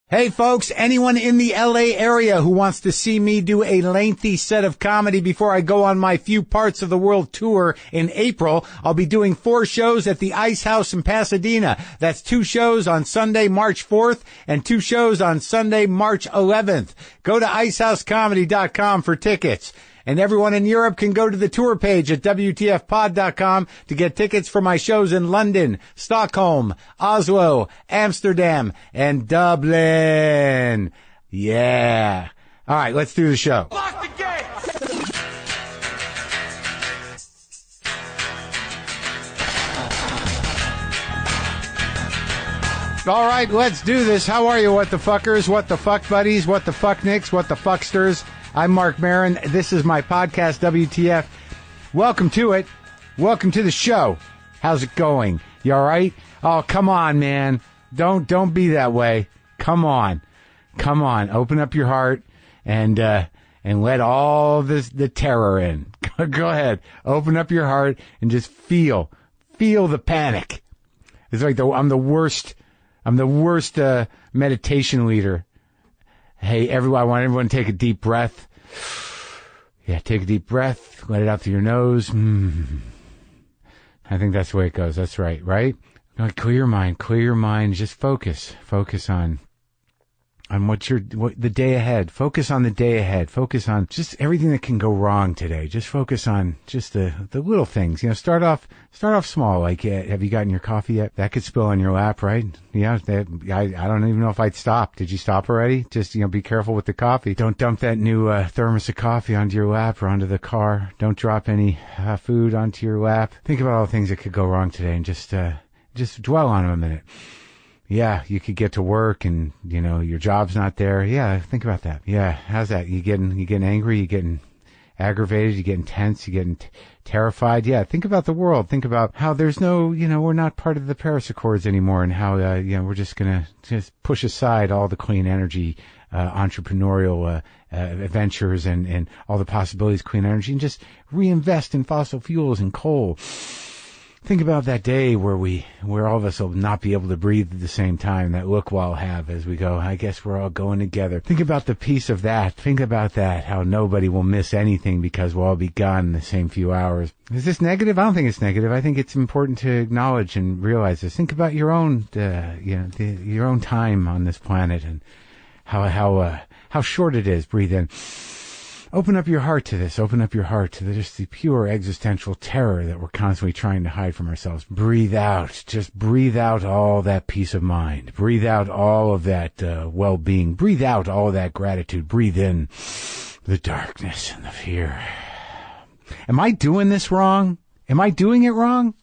Hey folks, anyone in the LA area who wants to see me do a lengthy set of comedy before I go on my Few Parts of the World tour in April, I'll be doing 4 shows at the Ice House in Pasadena. That's 2 shows on Sunday, March 4th, and 2 shows on Sunday, March 11th. Go to icehousecomedy.com for tickets. And everyone in Europe can go to the tour page at WTFpod.com to get tickets for my shows in London, Stockholm, Oslo, Amsterdam, and Dublin. Yeah. All right, let's do the show. Lock the gate! All right, let's do this. How are you, what the fuckers, what the fuck buddies, what the fuck nicks, what the fucksters? I'm Marc Maron. This is my podcast, WTF. Welcome to it. Welcome to the show. How's it going? You all right? Oh, come on, man. Don't be that way. Come on. Come on. Open up your heart and let all the terror in. Go ahead. Open up your heart and just feel the panic. It's like I'm the worst meditation leader. Hey, everyone, I want everyone to take a deep breath. Yeah, take a deep breath. Let it out through your nose. I think that's the way it goes. That's right? Clear your mind. Just focus on the day ahead. Focus on the day ahead. Focus on just everything that can go wrong today. Just focus on just the little things. You know, start off small. Like, have you gotten your coffee yet? That could spill on your lap, right? Yeah, I don't even know if I'd stop. Did you stop already? Just, be careful with the coffee. Don't dump that new thermos of coffee onto your lap or onto the car. Don't drop any food onto your lap. Think about all the things that could go wrong today and just dwell on them a minute. Yeah, you could get to work and, your job's not there. Yeah, think about that. Yeah, how's that? You getting angry? You getting aggravated? You getting tense? You getting terrified? Yeah, think about the world. Think about how there's no, we're not part of the Paris Accords anymore and how, we're just gonna just push aside all the clean energy, entrepreneurial, ventures and all the possibilities of clean energy and just reinvest in fossil fuels and coal. Think about that day where all of us will not be able to breathe at the same time. That look we'll have as we go, I guess we're all going together. Think about the peace of that. Think about that, how nobody will miss anything because we'll all be gone in the same few hours. Is this negative? I don't think it's negative. I think it's important to acknowledge and realize this. Think about your own, your own time on this planet and how short it is. Breathe in. Open up your heart to this. Open up your heart to just the pure existential terror that we're constantly trying to hide from ourselves. Breathe out. Just breathe out all that peace of mind. Breathe out all of that well-being. Breathe out all of that gratitude. Breathe in the darkness and the fear. Am I doing this wrong? Am I doing it wrong?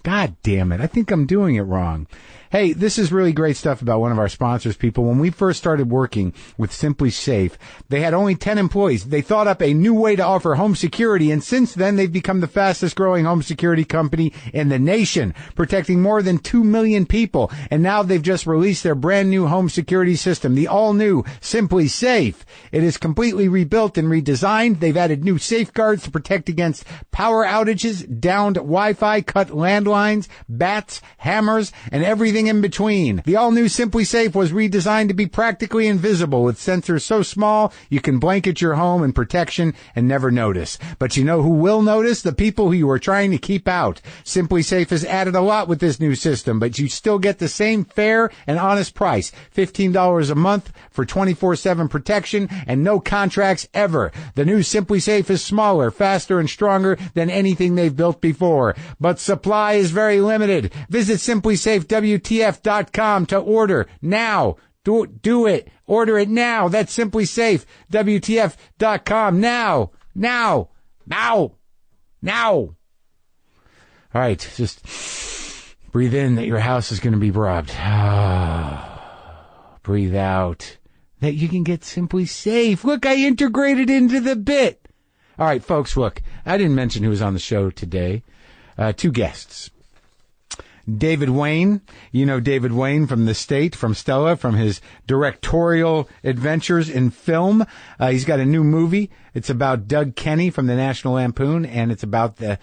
God damn it. I think I'm doing it wrong. Hey, this is really great stuff about one of our sponsors, people. When we first started working with Simply Safe, they had only 10 employees. They thought up a new way to offer home security, and since then, they've become the fastest growing home security company in the nation, protecting more than 2 million people. And now they've just released their brand new home security system, the all-new Simply Safe. It is completely rebuilt and redesigned. They've added new safeguards to protect against power outages, downed Wi-Fi, cut landlines, bats, hammers, and everything in between. The all-new Simply Safe was redesigned to be practically invisible with sensors so small you can blanket your home in protection and never notice. But you know who will notice? The people who you are trying to keep out. Simply Safe has added a lot with this new system, but you still get the same fair and honest price. $15 a month for 24/7 protection and no contracts ever. The new Simply Safe is smaller, faster, and stronger than anything they've built before. But supply is very limited. Visit SimplySafeWTF.com to order now. Do it. Order it now. That's SimplySafeWTF.com now. All right, just breathe in that your house is going to be robbed. Breathe out that you can get Simply Safe. Look, I integrated into the bit. All right, folks, look, I didn't mention who was on the show today. 2 guests. David Wain, David Wain from The State, from Stella, from his directorial adventures in film. He's got a new movie. It's about Doug Kenny from the National Lampoon, and it's about that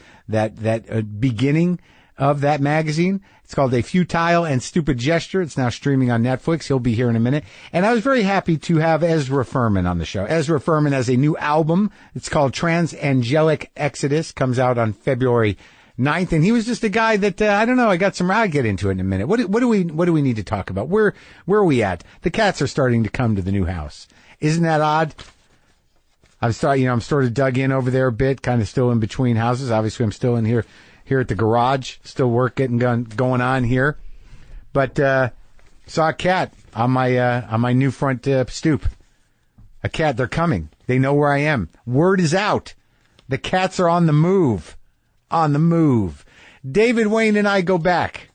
beginning of that magazine. It's called A Futile and Stupid Gesture. It's now streaming on Netflix. He'll be here in a minute. And I was very happy to have Ezra Furman on the show. Ezra Furman has a new album. It's called Transangelic Exodus. Comes out on February 9th. And he was just a guy that, I don't know, I'll get into it in a minute. What do we need to talk about? Where are we at? The cats are starting to come to the new house. Isn't that odd? I'm sort of dug in over there a bit, kind of still in between houses. Obviously, I'm still in here at the garage, still work getting going on here. But saw a cat on my new front stoop. A cat. They're coming. They know where I am. Word is out. The cats are on the move. On the move. David Wain and I go back.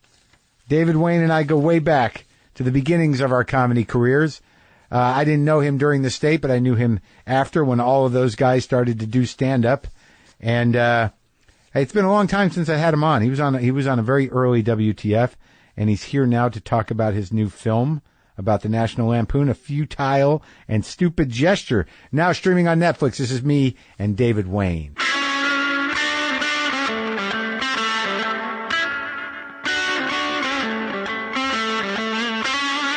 David Wain and I go way back to the beginnings of our comedy careers. I didn't know him during the state, but I knew him after, when all of those guys started to do stand-up. And it's been a long time since I had him on. He was on a very early WTF, and he's here now to talk about his new film about the National Lampoon, A Futile and Stupid Gesture. Now streaming on Netflix. This is me and David Wain.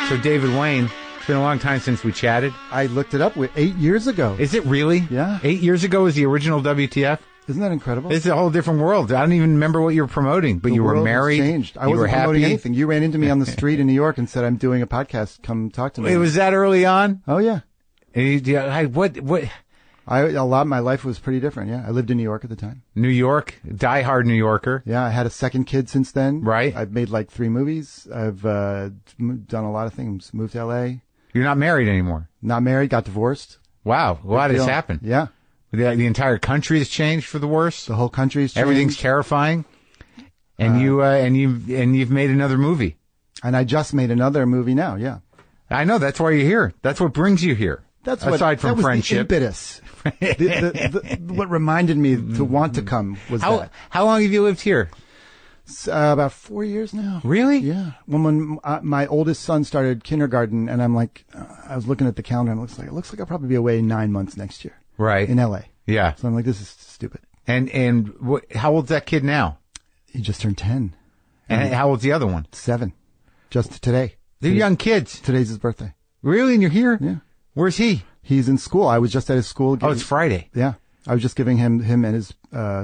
So David Wain, it's been a long time since we chatted. I looked it up 8 years ago. Is it really? Yeah. 8 years ago was the original WTF? Isn't that incredible? It's a whole different world. I don't even remember what you were promoting, but you were married. Changed. I wasn't promoting anything. You ran into me on the street in New York and said, "I'm doing a podcast. Come talk to me." It was that early on? Oh yeah. And what? My life was pretty different. Yeah, I lived in New York at the time. New York, diehard New Yorker. Yeah, I had a second kid since then. Right. I've made like 3 movies. I've done a lot of things. Moved to L.A. You're not married anymore. Not married. Got divorced. Wow, a lot has happened. Yeah. The entire country has changed for the worse. The whole country's changed. Everything's terrifying. And you've made another movie. And I just made another movie now. Yeah. I know. That's why you're here. That's what brings you here. That's aside from friendship. The impetus. What reminded me to want to come was that. How long have you lived here? About 4 years now. Really? Yeah. When my oldest son started kindergarten, and I'm like, I was looking at the calendar, and it looks like I'll probably be away 9 months next year. Right. In L.A. Yeah. So I'm like, this is stupid. And how old's that kid now? He just turned 10. And how old's the other one? 7. Just today. They're young kids. Today's his birthday. Really? And you're here? Yeah. Where's he? He's in school. I was just at his school. Oh, it's Friday. Yeah. I was just giving him and his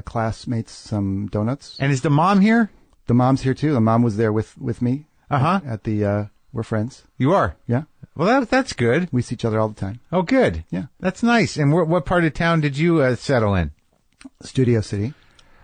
classmates some donuts. And is the mom here? The mom's here too. The mom was there with me. Uh-huh. At the, we're friends. You are? Yeah. Well, that's good. We see each other all the time. Oh, good. Yeah. That's nice. And what part of town did you settle in? Studio City.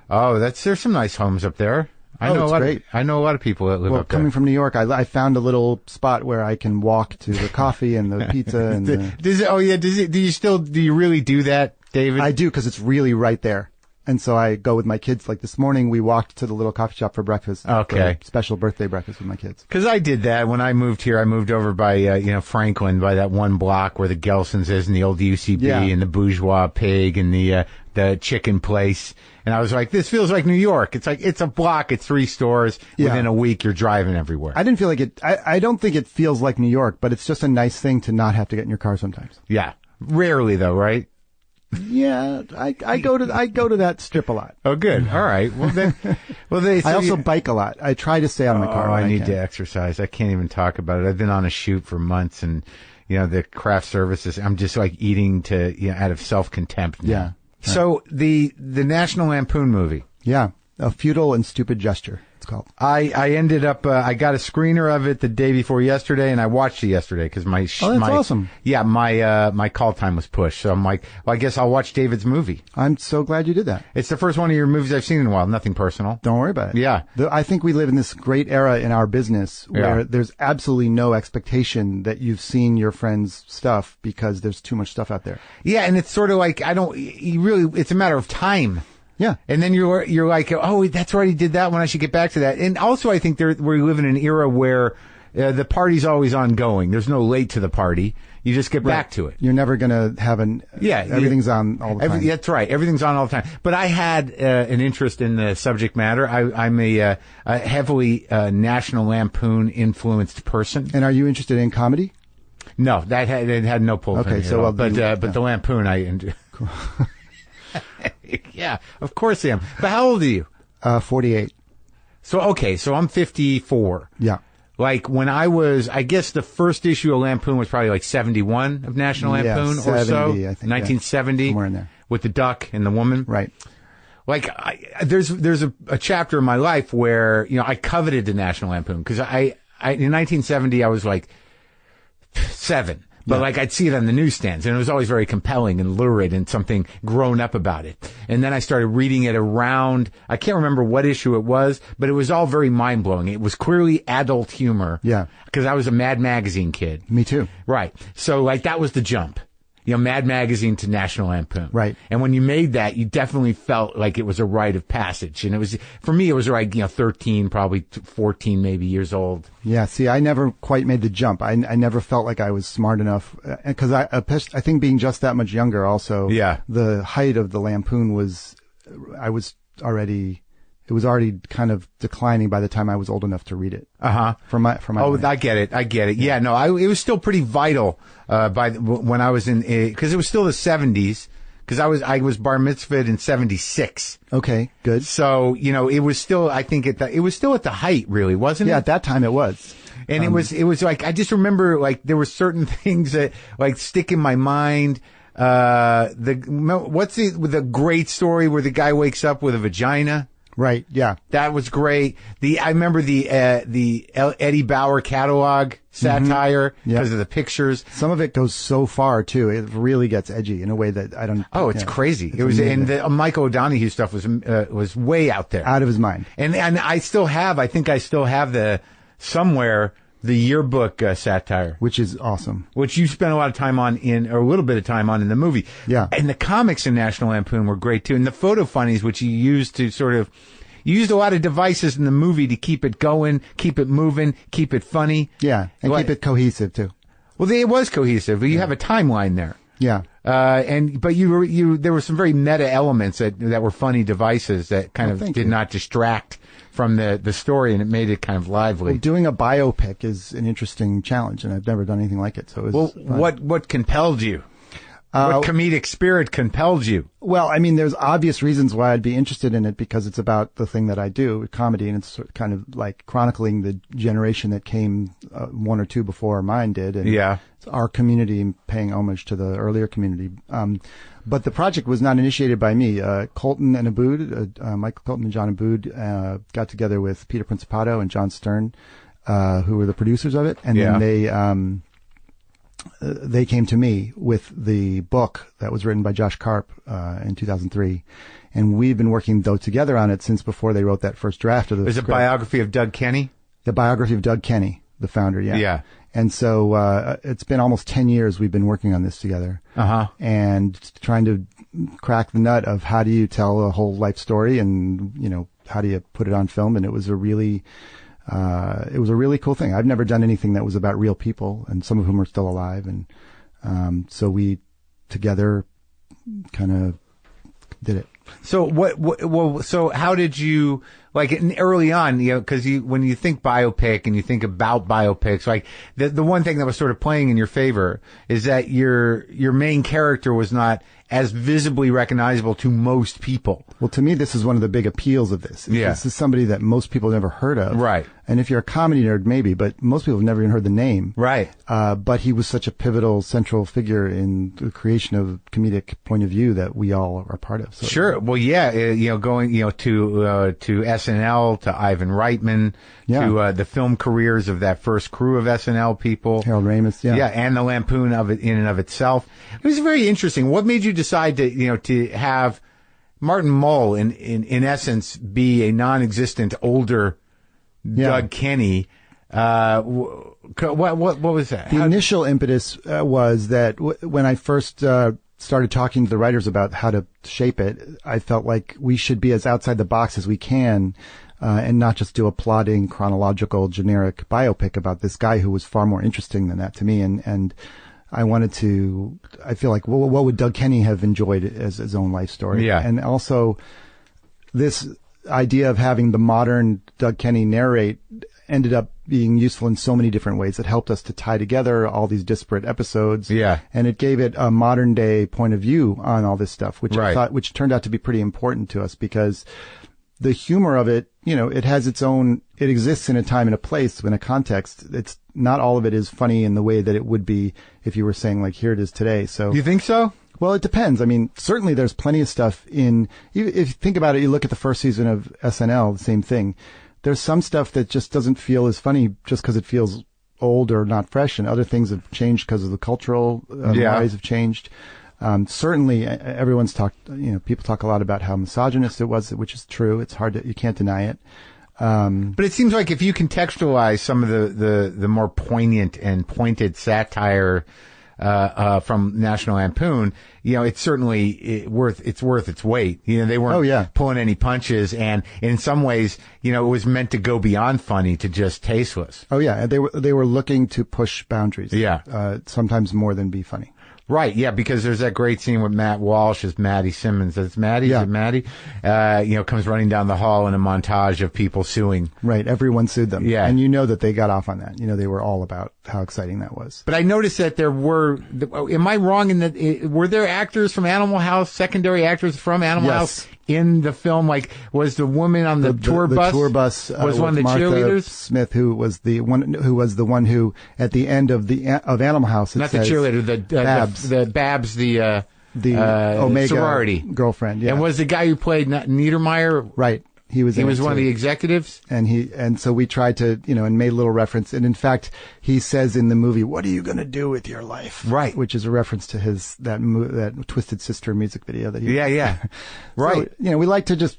Oh, there's some nice homes up there. I know a lot of people that live up there. Coming from New York, I found a little spot where I can walk to the coffee and the pizza and do you really do that, David? I do, because it's really right there. And so I go with my kids. Like this morning, we walked to the little coffee shop for breakfast. Okay. For special birthday breakfast with my kids. Because I did that when I moved here. I moved over by, Franklin, by that one block where the Gelson's is and the old UCB and the Bourgeois Pig and the chicken place. And I was like, this feels like New York. It's like, it's a block. It's 3 stores. Yeah. Within a week, you're driving everywhere. I didn't feel like it. I don't think it feels like New York, but it's just a nice thing to not have to get in your car sometimes. Yeah. Rarely though, right? Yeah, I go to that strip a lot. Oh, good. All right. I also bike a lot. I try to stay out of my car. I need to exercise. I can't even talk about it. I've been on a shoot for months, and the craft services. I'm just like eating out of self-contempt now. Yeah. Right. So the National Lampoon movie. Yeah, A Futile and Stupid Gesture. It's called. I ended up I got a screener of it the day before yesterday, and I watched it yesterday because that's awesome. Yeah, my call time was pushed, so I'm like, well, I guess I'll watch David's movie. I'm so glad you did that. It's the first one of your movies I've seen in a while. Nothing personal. Don't worry about it. Yeah, I think we live in this great era in our business where there's absolutely no expectation that you've seen your friend's stuff because there's too much stuff out there. Yeah, and it's sort of like it's a matter of time. Yeah. And then you're like, oh, that's right, he did that one. I should get back to that. And also, I think we live in an era where the party's always ongoing. There's no late to the party. You just get back to it. You're never going to have everything's on all the time. That's right. Everything's on all the time. But I had an interest in the subject matter. I'm a heavily National Lampoon influenced person. And are you interested in comedy? No, it had no pull. Okay, so but the Lampoon I enjoy. Cool. Yeah, of course I am. But how old are you? 48. So, okay, so I'm 54. Yeah. Like when I guess the first issue of Lampoon was probably like 71 of National Lampoon 70, or so. I think, 1970. Somewhere in there. With the duck and the woman. Right. Like there's a chapter in my life where, I coveted the National Lampoon because in 1970 I was like 7. But like I'd see it on the newsstands, and it was always very compelling and lurid and something grown up about it. And then I started reading it around, I can't remember what issue it was, but it was all very mind-blowing. It was clearly adult humor. Yeah. Because I was a Mad Magazine kid. Me too. Right. So like that was the jump. Mad Magazine to National Lampoon. Right. And when you made that, you definitely felt like it was a rite of passage. And it was, for me, it was like, 13, probably 14 maybe years old. Yeah. See, I never quite made the jump. I never felt like I was smart enough. Because I think being just that much younger also. Yeah. The height of the Lampoon it was already kind of declining by the time I was old enough to read it. From my mind. I get it. Yeah, no, it was still pretty vital, when I was cause it was still the 70s, cause I was bar mitzvahed in 76. Okay, good. So, it was still, I think it was still at the height, really, wasn't it? Yeah, at that time it was. And it was like, I just remember like there were certain things that like stick in my mind. What's the great story where the guy wakes up with a vagina? Right. Yeah. That was great. I remember the Eddie Bauer catalog satire because of the pictures. Some of it goes so far too. It really gets edgy in a way that I don't. Oh, it's crazy. It was, and the Michael O'Donoghue stuff was way out there, out of his mind. And I still have. I think I still have the yearbook satire, which is awesome. Which you spent a lot of time on or a little bit of time on in the movie. Yeah. And the comics in National Lampoon were great too. And the photo funnies, which you used to you used a lot of devices in the movie to keep it going, keep it moving, keep it funny. Yeah. And keep it cohesive too. Well, it was cohesive. You have a timeline there. Yeah. But there were some very meta elements that were funny devices that kind of did not distract from the story, and it made it kind of lively. Well, doing a biopic is an interesting challenge, and I've never done anything like it. So it was what compelled you? What comedic spirit compelled you? Well, I mean, there's obvious reasons why I'd be interested in it, because it's about the thing that I do, comedy, and it's kind of like chronicling the generation that came one or two before mine did. And it's our community paying homage to the earlier community. But the project was not initiated by me. Colton and Abood, Michael Colton and John Abood, got together with Peter Principato and John Stern, who were the producers of it. And then they came to me with the book that was written by Josh Karp in 2003, and we've been working together on it since before they wrote that first draft of the script. It was a biography of Doug Kenny? The biography of Doug Kenny, the founder, Yeah. And so it's been almost 10 years we've been working on this together. And trying to crack the nut of how do you tell a whole life story, and, how do you put it on film. And it was a really cool thing. I've never done anything that was about real people, and some of whom are still alive. And so we together kind of did it. So so how did you, like, early on, because when you think biopic and you think about biopics, like the one thing that was sort of playing in your favor is that your main character was not as visibly recognizable to most people. Well, to me, this is one of the big appeals of this. Yeah. This is somebody that most people have never heard of. Right. And if you're a comedy nerd, maybe, but most people have never even heard the name. Right. But he was such a pivotal, central figure in the creation of comedic point of view that we all are part of. So, sure. Well, yeah, going, to SNL, to Ivan Reitman, to the film careers of that first crew of SNL people. Harold Ramis, Yeah, and the Lampoon of it in and of itself. It was very interesting. What made you decide to have Martin Mull in essence be a non-existent older Doug Kenny? What was that? The initial impetus was that when I first started talking to the writers about how to shape it, I felt like we should be as outside the box as we can, and not just do a plodding, chronological, generic biopic about this guy who was far more interesting than that to me. And I feel like, well, what would Doug Kenny have enjoyed as his own life story? Yeah. And also this idea of having the modern Doug Kenny narrate ended up being useful in so many different ways. It helped us to tie together all these disparate episodes. Yeah. And it gave it a modern day point of view on all this stuff, which right. which turned out to be pretty important to us, because the humor of it, it has its own, it exists in a time and a place, in a context. It's not all of it is funny in the way that it would be if you were saying like, here it is today. So you think so? Well, it depends. I mean, certainly there's plenty of stuff if you think about it, you look at the first season of SNL, the same thing. There's some stuff that just doesn't feel as funny just because it feels old or not fresh, and other things have changed because of the cultural mores have changed. Certainly, everyone's talked. People talk a lot about how misogynist it was, which is true. It's hard you can't deny it. But it seems like if you contextualize some of the more poignant and pointed satire from National Lampoon, it's certainly worth its weight. They weren't pulling any punches, and in some ways, it was meant to go beyond funny to just tasteless. Oh yeah, they were looking to push boundaries. Yeah, sometimes more than be funny. Right, yeah, because there's that great scene with Matt Walsh as Maddie Simmons. That's Maddie? Yeah. Is it Maddie? Comes running down the hall in a montage of people suing. Right, everyone sued them. Yeah. And that they got off on that. They were all about how exciting that was. But I noticed that there were, am I wrong in that, were there actors from Animal House, secondary actors from Animal House in the film? Like, was the woman on the tour bus? The tour bus was one of the Martha cheerleaders? Smith, who was the one who at the end of Animal House, not the cheerleader, Babs, the Omega sorority girlfriend. Yeah. And was the guy who played Niedermeyer? Right. He was one of the executives, and so we tried to, and made a little reference. And in fact, he says in the movie, "What are you going to do with your life?" Right, which is a reference to that Twisted Sister music video that he. Yeah, right. So, we like to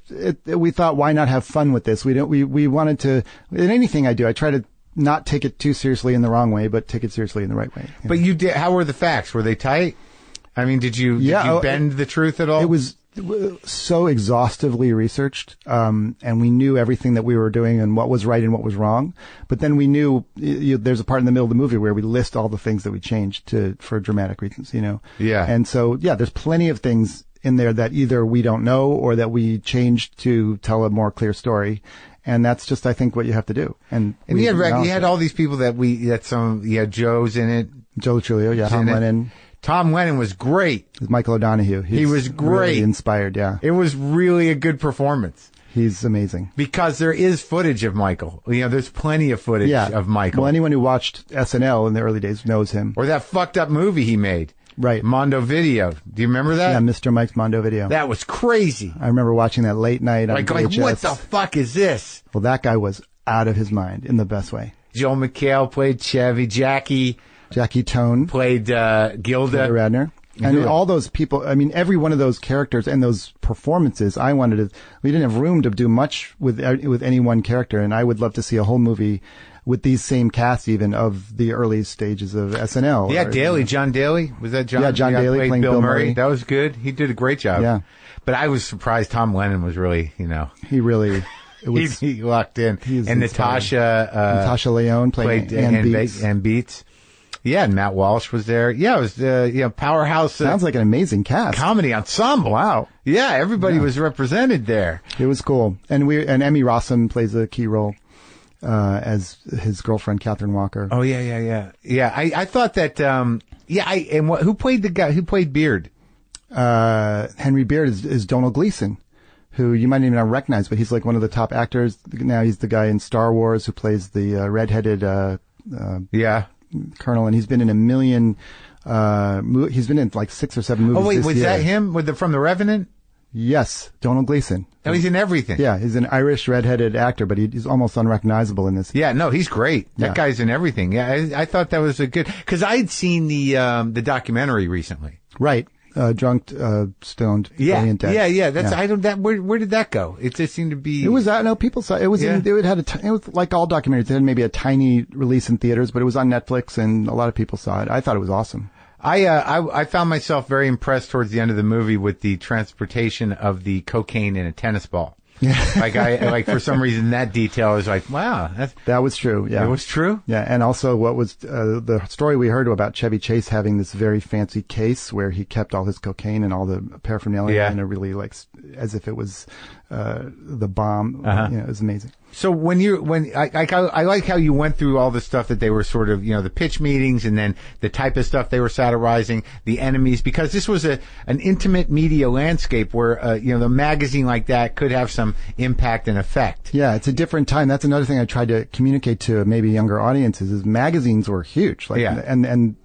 we thought, why not have fun with this? We wanted to. In anything I do, I try to not take it too seriously in the wrong way, but take it seriously in the right way. But you did. How were the facts? Were they tight? I mean, did you bend the truth at all? It was so exhaustively researched, and we knew everything that we were doing and what was right and what was wrong. But then we knew there's a part in the middle of the movie where we list all the things that we changed for dramatic reasons, Yeah. And so, there's plenty of things in there that either we don't know or that we changed to tell a more clear story. And that's just, I think, what you have to do. And you had all these people Joe's in it. Joe Trulio, Tom Lennon. Tom Lennon was great. Michael O'Donoghue. He was great. Really inspired, yeah. It was really a good performance. He's amazing. Because there is footage of Michael. There's plenty of footage of Michael. Well, anyone who watched SNL in the early days knows him. Or that fucked up movie he made. Right. Mondo Video. Do you remember that? Yeah, Mr. Mike's Mondo Video. That was crazy. I remember watching that late night on VHS. What the fuck is this? Well, that guy was out of his mind in the best way. Joel McHale played Chevy. Jackie Tone played Gilda Radner. And all those people, I mean, every one of those characters and those performances, we didn't have room to do much with any one character. And I would love to see a whole movie with these same casts even of the early stages of SNL. Yeah, Daly, John Daly. Was that John? Yeah, John Daly playing Bill Murray. That was good. He did a great job. Yeah. But I was surprised Tom Lennon was really, He really... he locked in. And Natasha Lyonne played Ann Beats. Yeah, and Matt Walsh was there. Yeah, it was powerhouse. Sounds like an amazing cast. Comedy ensemble. Wow. Yeah, everybody was represented there. It was cool. And Emmy Rossum plays a key role as his girlfriend Catherine Walker. Oh yeah. Yeah, I thought that who played the guy who played Beard? Henry Beard is Donald Gleason, who you might even not recognize, but he's like one of the top actors. Now he's the guy in Star Wars who plays the redheaded Colonel, and he's been in a million. He's been in like 6 or 7 movies. Oh wait, was that him from The Revenant? Yes, Donald Gleason. No, he's in everything. Yeah, he's an Irish redheaded actor, but he's almost unrecognizable in this. Yeah, no, he's great. That guy's in everything. Yeah, I thought that was a good, because I had seen the documentary recently. Right. Drunk, stoned, brilliant dead. Yeah. Where did that go? It just seemed to be. It was people saw it was. It was like all documentaries. It had maybe a tiny release in theaters, but it was on Netflix, and a lot of people saw it. I thought it was awesome. I found myself very impressed towards the end of the movie with the transportation of the cocaine in a tennis ball. Yeah. For some reason that detail was like, wow, that was true. Yeah. It was true. Yeah. And also what was, the story we heard about Chevy Chase having this very fancy case where he kept all his cocaine and all the paraphernalia in a really as if it was, the bomb. It was amazing. So I like how you went through all the stuff that they were sort of, the pitch meetings and then the type of stuff they were satirizing, the enemies, because this was an intimate media landscape where, the magazine like that could have some impact and effect. Yeah, it's a different time. That's another thing I tried to communicate to maybe younger audiences is magazines were huge. And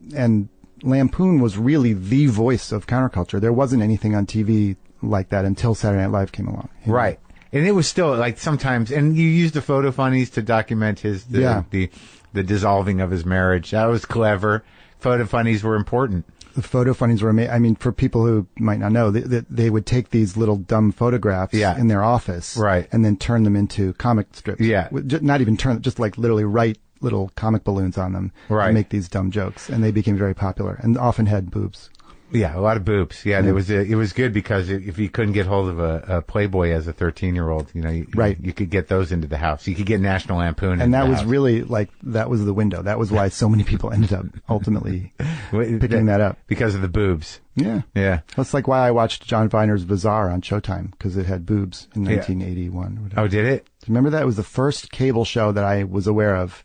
Lampoon was really the voice of counterculture. There wasn't anything on TV like that until Saturday Night Live came along. Right. And it was still like sometimes, and you used the photo funnies to document the dissolving of his marriage. That was clever. Photo funnies were important. The photo funnies were amazing. I mean, for people who might not know, they would take these little dumb photographs in their office, right, and then turn them into comic strips. Yeah, not even turn, just like literally write little comic balloons on them, right, and make these dumb jokes, and they became very popular and often had boobs. Yeah, a lot of boobs. Yeah, it was good because if you couldn't get hold of a Playboy as a 13-year-old, you could get those into the house. You could get National Lampoon. And that was really that was the window. That was why so many people ended up ultimately picking that up. Because of the boobs. Yeah. Yeah. That's like why I watched John Viner's Bazaar on Showtime, because it had boobs in 1981. Oh, did it? Remember that? It was the first cable show that I was aware of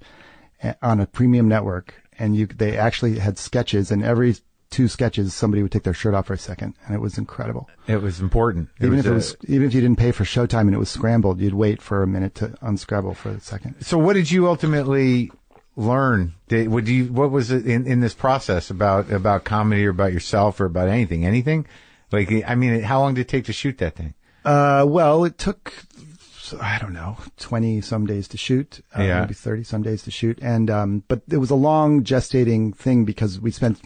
on a premium network. And they actually had sketches, and every 2 sketches, somebody would take their shirt off for a second, and it was incredible. It was important. Even if you didn't pay for Showtime and it was scrambled, you'd wait for a minute to unscramble for a second. So, what did you ultimately learn? What was it in this process about comedy or about yourself or about anything? Anything? Like, I mean, how long did it take to shoot that thing? Well, it took, I don't know, 20 some days to shoot, maybe 30 some days to shoot. And, but it was a long gestating thing because we spent,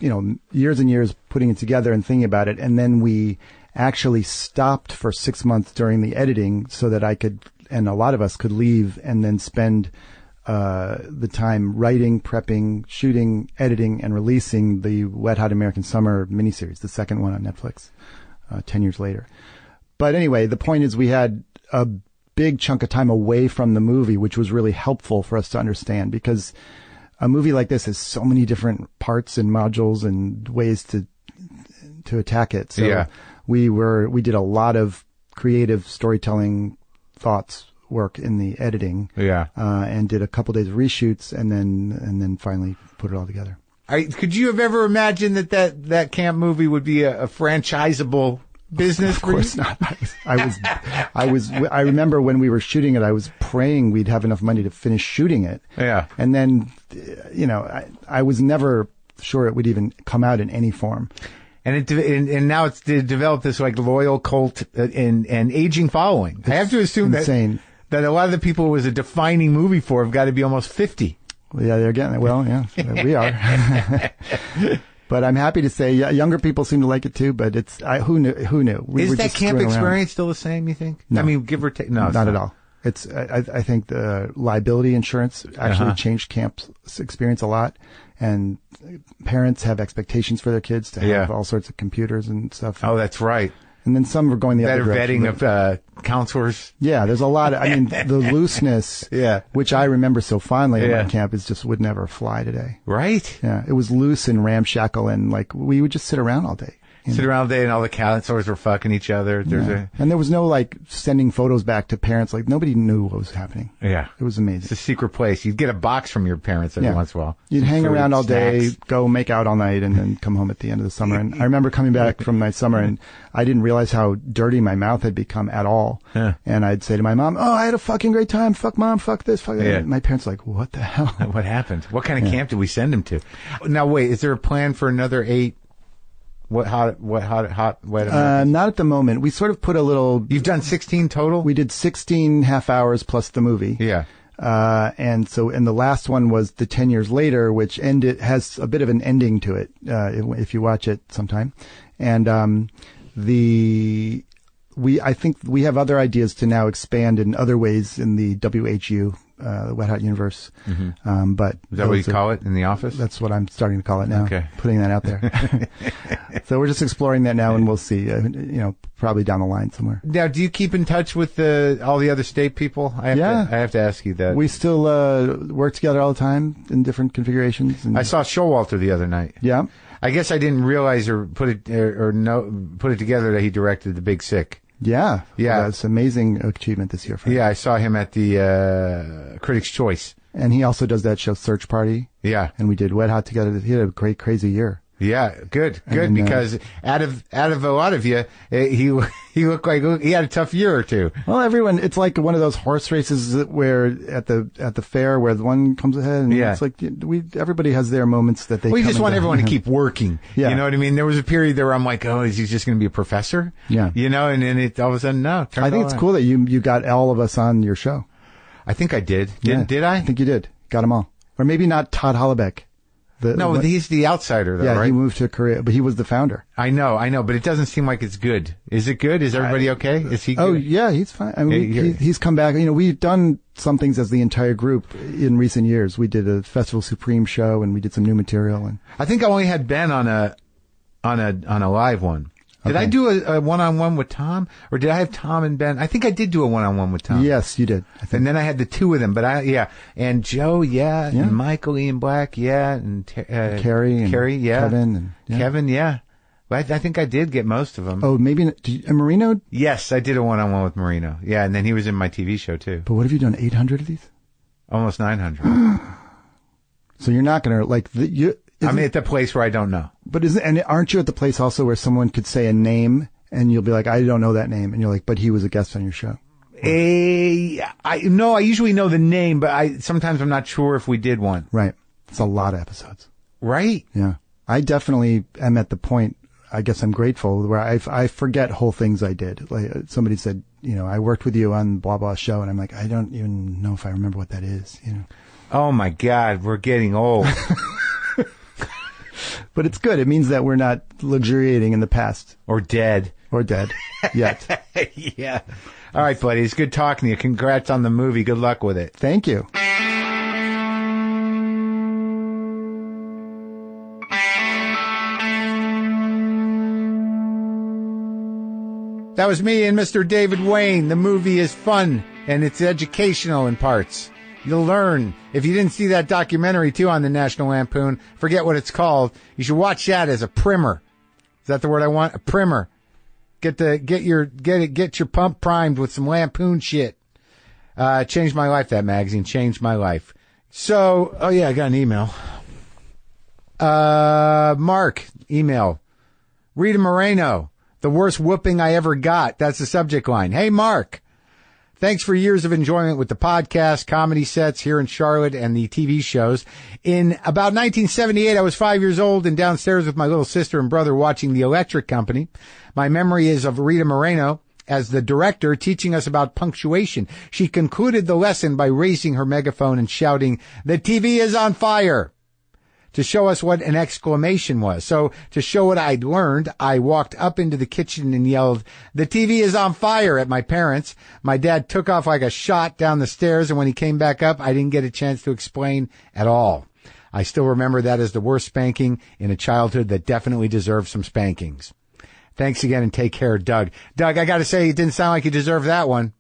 years and years putting it together and thinking about it. And then we actually stopped for 6 months during the editing so that I could, and a lot of us could leave and then spend, the time writing, prepping, shooting, editing, and releasing the Wet Hot American Summer miniseries, the second one on Netflix, 10 years later. But anyway, the point is we had a big chunk of time away from the movie, which was really helpful for us to understand, because a movie like this has so many different parts and modules and ways to attack it. So we did a lot of creative storytelling thoughts work in the editing, and did a couple days of reshoots, and then finally put it all together. Could you have ever imagined that camp movie would be a franchisable business? Of course not. I remember when we were shooting it, I was praying we'd have enough money to finish shooting it. Yeah. And then, I was never sure it would even come out in any form. And now it's developed this like loyal cult and aging following. It's I have to assume insane. that a lot of the people it was a defining movie for have got to be almost 50. Well, yeah, they're getting it. Well, yeah, we are. But I'm happy to say younger people seem to like it too, but who knew? Is that camp experience still the same, you think? No. I mean, give or take. No, not at all. I think the liability insurance actually changed camp's experience a lot, and parents have expectations for their kids to have all sorts of computers and stuff. Oh, that's right. And then some are going the other direction. Better vetting of counselors. Yeah, there's a lot of, the looseness, which I remember so fondly at my camp, would never fly today. Right? Yeah, it was loose and ramshackle, and we would just sit around all day. Sit around all day and all the counselors were fucking each other. And there was no sending photos back to parents. Nobody knew what was happening. Yeah. It was amazing. It's a secret place. You'd get a box from your parents every once in a while. You'd hang around all day, go make out all night, and then come home at the end of the summer. And I remember coming back from my summer, and I didn't realize how dirty my mouth had become at all. Yeah. And I'd say to my mom, "Oh, I had a fucking great time. Fuck mom, fuck this, fuck that." Yeah. My parents were like, "What the hell? What happened? What kind of camp did we send him to?" Now wait, is there a plan for another 8? What hot? Not at the moment. We sort of put a little. You've done 16 total? We did 16 half hours plus the movie. Yeah. And the last one was the 10 years later, which has a bit of an ending to it, if you watch it sometime. And, I think we have other ideas to now expand in other ways in the WHU, the Wet Hot Universe. Mm-hmm. But is that what you call it in the office? That's what I'm starting to call it now. Okay. Putting that out there. So we're just exploring that now, and we'll see, probably down the line somewhere. Now, do you keep in touch with all the other state people? I have to ask you that. We still, work together all the time in different configurations. I saw Showalter the other night. Yeah. I guess I didn't realize or put it together that he directed The Big Sick. Yeah. Yeah. Well, that's amazing achievement this year for him. Yeah, I saw him at the Critics' Choice. And he also does that show Search Party. Yeah. And we did Wet Hot together. He had a great, crazy year. Yeah, good, because out of a lot of you, he looked like he had a tough year or two. Well, everyone, it's like one of those horse races where at the fair where the one comes ahead, and it's like everybody has their moments that they. We just want everyone to keep working. Yeah. You know what I mean? There was a period there where I'm like, oh, is he just going to be a professor? Yeah, you know, and then all of a sudden, no. I think it's cool that you got all of us on your show. I think I did. Did I? I think you did. Got them all, or maybe not Todd Hollebeck. He's the outsider, though, right? Yeah, he moved to Korea, but he was the founder. I know, but it doesn't seem like it's good. Is it good? Is everybody okay? Is he good? Oh, yeah, he's fine. I mean, he's come back. You know, we've done some things as the entire group in recent years. We did a Festival Supreme show, and we did some new material. And I think I only had Ben on a live one. Did I do a one-on-one with Tom? Or did I have Tom and Ben? I think I did do a one-on-one with Tom. Yes, you did. And then I had the two of them. But and Joe, and Michael Ian Black, and Carrie, yeah. Kevin. Kevin, yeah. But I think I did get most of them. Oh, maybe, and Marino? Yes, I did a one-on-one with Marino. Yeah, and then he was in my TV show, too. But what have you done, 800 of these? Almost 900. So you're not going to, I'm at the place where I don't know. But aren't you at the place also where someone could say a name and you'll be like, I don't know that name, and you're like, but he was a guest on your show? I usually know the name, but sometimes I'm not sure if we did one. Right. It's a lot of episodes. Right? Yeah. I definitely am at the point, I guess I'm grateful, where I forget whole things I did. Like somebody said, I worked with you on blah blah show, and I'm like, I don't even know if I remember what that is. Oh my God, we're getting old. But it's good. It means that we're not luxuriating in the past. Or dead. Yet. Yeah. All right, buddy. It's good talking to you. Congrats on the movie. Good luck with it. Thank you. That was me and Mr. David Wain. The movie is fun, and it's educational in parts. You'll learn. If you didn't see that documentary, too, on the National Lampoon, forget what it's called. You should watch that as a primer. Is that the word I want? A primer. Get your pump primed with some Lampoon shit. Changed my life, that magazine. Changed my life. So, I got an email. Mark, email. Rita Moreno, the worst whooping I ever got. That's the subject line. Hey, Mark. Thanks for years of enjoyment with the podcast, comedy sets here in Charlotte, and the TV shows. In about 1978, I was 5 years old and downstairs with my little sister and brother watching The Electric Company. My memory is of Rita Moreno as the director teaching us about punctuation. She concluded the lesson by raising her megaphone and shouting, "The TV is on fire!" to show us what an exclamation was. So to show what I'd learned, I walked up into the kitchen and yelled, "The TV is on fire!" at my parents. My dad took off like a shot down the stairs, and when he came back up, I didn't get a chance to explain at all. I still remember that as the worst spanking in a childhood that definitely deserved some spankings. Thanks again, and take care, Doug. Doug, I gotta say, it didn't sound like you deserved that one.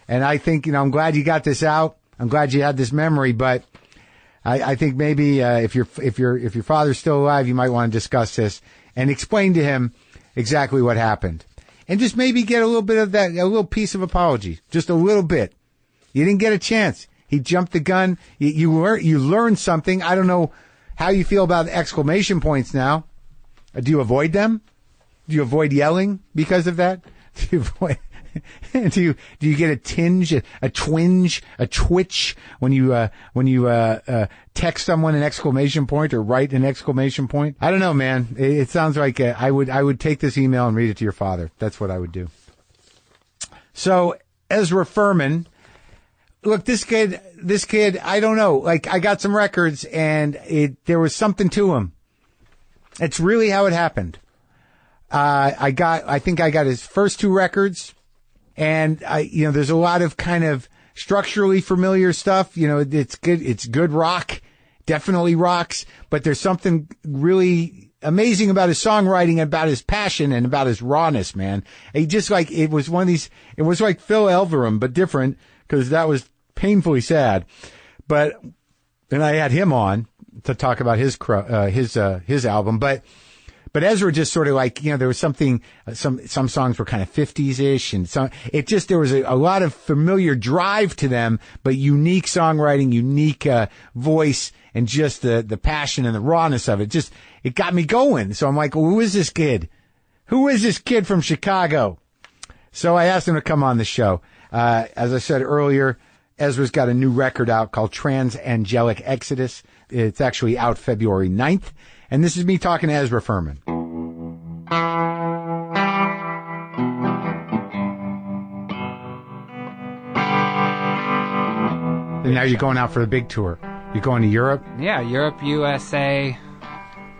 And I think, I'm glad you got this out. I'm glad you had this memory, but I think maybe if your father's still alive, you might want to discuss this and explain to him exactly what happened, and just maybe get a little bit of that, a little piece of apology, just a little bit. You didn't get a chance. He jumped the gun. You learned something. I don't know how you feel about exclamation points now. Do you avoid them? Do you avoid yelling because of that? Do you avoid? Do you get a tinge, a twinge, a twitch when you text someone an exclamation point or write an exclamation point? I don't know, man. It sounds like I would take this email and read it to your father. That's what I would do. So Ezra Furman, look, this kid, I don't know. Like, I got some records and there was something to him. It's really how it happened. I think I got his first two records. And there's a lot of kind of structurally familiar stuff. It's good rock, definitely rocks, but there's something really amazing about his songwriting, about his passion, and about his rawness, man. It was like Phil Elverum, but different, because that was painfully sad. But then I had him on to talk about his album, but But Ezra just sort of like, there was something, some songs were kind of 50s-ish and there was a lot of familiar drive to them, but unique songwriting, unique, voice and just the passion and the rawness of it. It got me going. So I'm like, well, who is this kid? Who is this kid from Chicago? So I asked him to come on the show. As I said earlier, Ezra's got a new record out called Trans-Angelic Exodus. It's actually out February 9th. And this is me talking to Ezra Furman. And now you're going out for the big tour. You're going to Europe? Yeah, Europe, USA.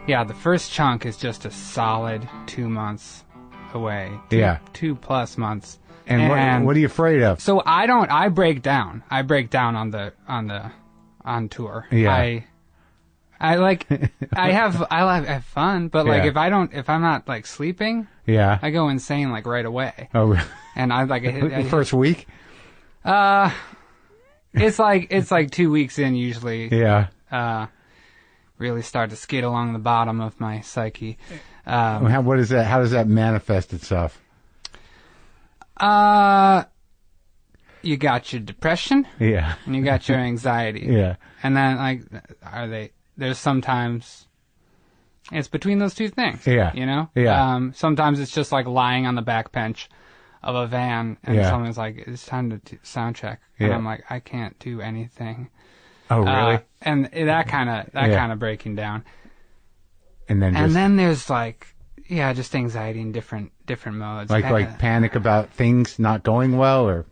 Yeah, the first chunk is just a solid 2 months away. 2+ months. And what are you afraid of? So I break down. I break down on tour. Yeah. I have fun, but like if I'm not like sleeping, I go insane like right away. Oh, really? And I like the first week. It's like 2 weeks in usually. Yeah. Really start to skid along the bottom of my psyche. What is that? How does that manifest itself? You got your depression. Yeah. And you got your anxiety. Yeah. And then there's sometimes it's between those two things. Yeah. Yeah. Sometimes it's just like lying on the back bench of a van and someone's like, it's time to sound check. And I'm like, I can't do anything. Oh, really? And that kind of breaking down. And then there's like, just anxiety in different modes. Like panic about things not going well or